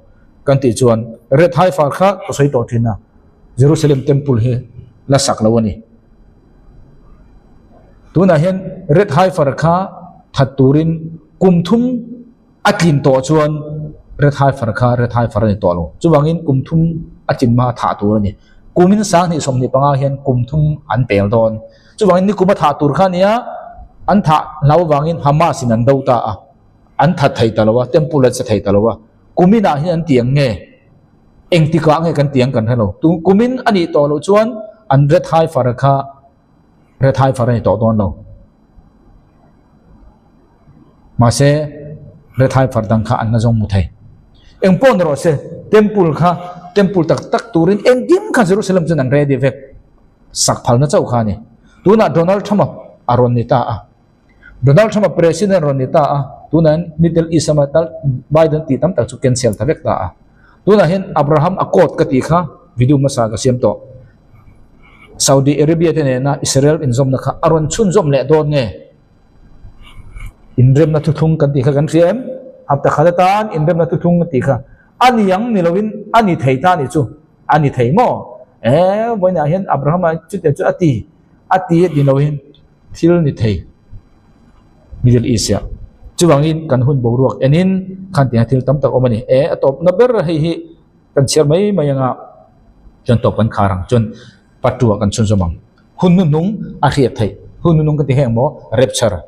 kan ti chuan red high far kha ko soi to thina jerusalem temple he la sak lo ni tu na hian red high far kha thaturin kumthum atlin to chuan red high far ni to lo chu wangin kumthum atin ma tha tur ni kumin sang ni som ni panga hian kumthum an pel don chu wangin ni kuma tha tur kha nia an tha lau wangin hamas in an do ta a an tha thai talawa temple cha thai talawa kumina hian tiang nge engti ka nge kan tiang kan halo tu kumin ani to lo chuan an red high far ni to don lo ma se red high far dang kha an na jong mu thai eng pon ro se temple tak turin engdim kha jerusalem chen an ready vek sak phal na chau kha ni tuna donald trump aron ni ta a donald trump president ron ni ta a tunan middle east amatal biden ti tam tak chu cancel ta vek ta a tuna hen abraham accord ka ti kha video ma sa ga siam to saudi arabia te ne na israel in zom na kha aron chun zom le don nge inrem na thuthung kan ti kha kan siam apta khadatan inrem na thuthung ti kha ani yang ni lovin ani thei ta ni chu ani thei mo boina hen abraham chu te chu ati di lovin thil ni thei middle east ya chuwangin kan hun boruak enin khan ti thil tam tak omani atop na ber hi kan cher mai mayanga chon top kan kharang chon patua kan chun zomang hun nung a riat thai hun nung kan ti heng mo rapture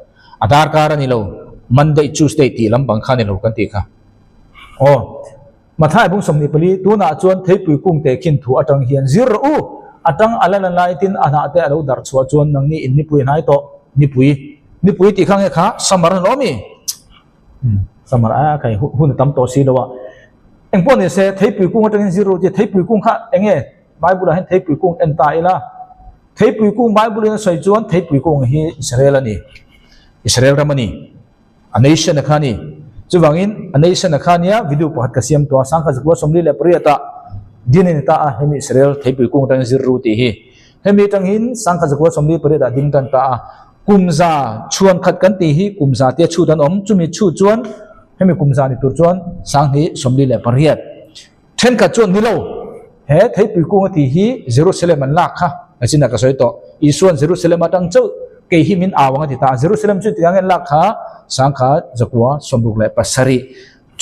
adar kar ani lo monday tuesday ti lam bang khan lo kan ti kha mathai bung somni pali tu na chuan thei pui kung te khin thu atang hian zir u atang alalan lai tin ana te alo dar chua chuan nang ni in ni pui nai to ni pui ti khang kha samar no mi samar a kai hun tam to si lowa engpon ni se thei pui kung atang zir u je thei pui kung kha enge bible hen thei pui kung en ta ila thei pui kung bible ni soi chuan thei pui kung hi israel ani israel ramani a nation khani chuwangin a nation khania video pahat ka siam to sangkha zakwa somli le priata dinin ta a hemi israel thei pui kung tang zir ru ti hi hemi tang hin sangkha zakwa somli priata ding tan ta kumza chuan khat kan ti hi kumza te chu dan om chumi chu chuan hemi kumza ni tur chuan sang hi somli le pariat then ka chuan ni lo he thei pui kung ti hi jerusalem an lak kha achina ka soi to isuan jerusalem atang chau ke hi min awang ti ta jerusalem chu ti ang lak kha sangkha zakwa somruk le pasari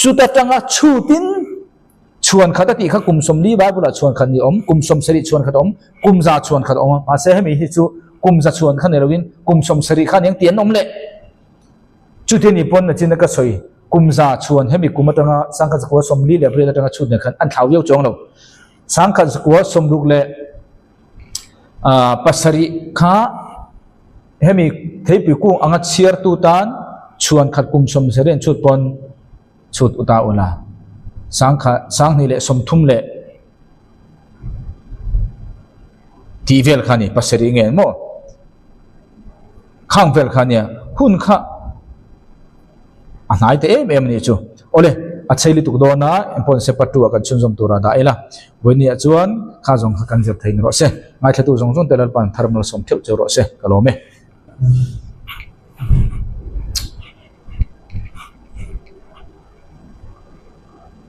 chuta tanga chutin chuan khata ti kha kum somli bible chuan khan ni om kum som sari chuan khat om kumza chuan khat om ma se hemi hi chu kumza chuan khan erawin kum som sari khan yang tian om le chuti ni pon na chin ka soi kumza chuan hemi kumatanga sangkha zakwa somli le bre tanga chut ne khan an thau yau chong lo sangkha zakwa somruk le pasari kha hemi thei pi ku anga chiar tu tan chuan khat kum som seren chut pon chut uta ula sang ni le som thum le tivel khani pasari nge mo khang vel khania hun kha anai te em ni chu ole acheli tu do na empon se patu kan chunjom tura da ela boini chuan kha jong kan jer thein ro se ngai thatu jong jong telal pan thermal som theu che ro se kalome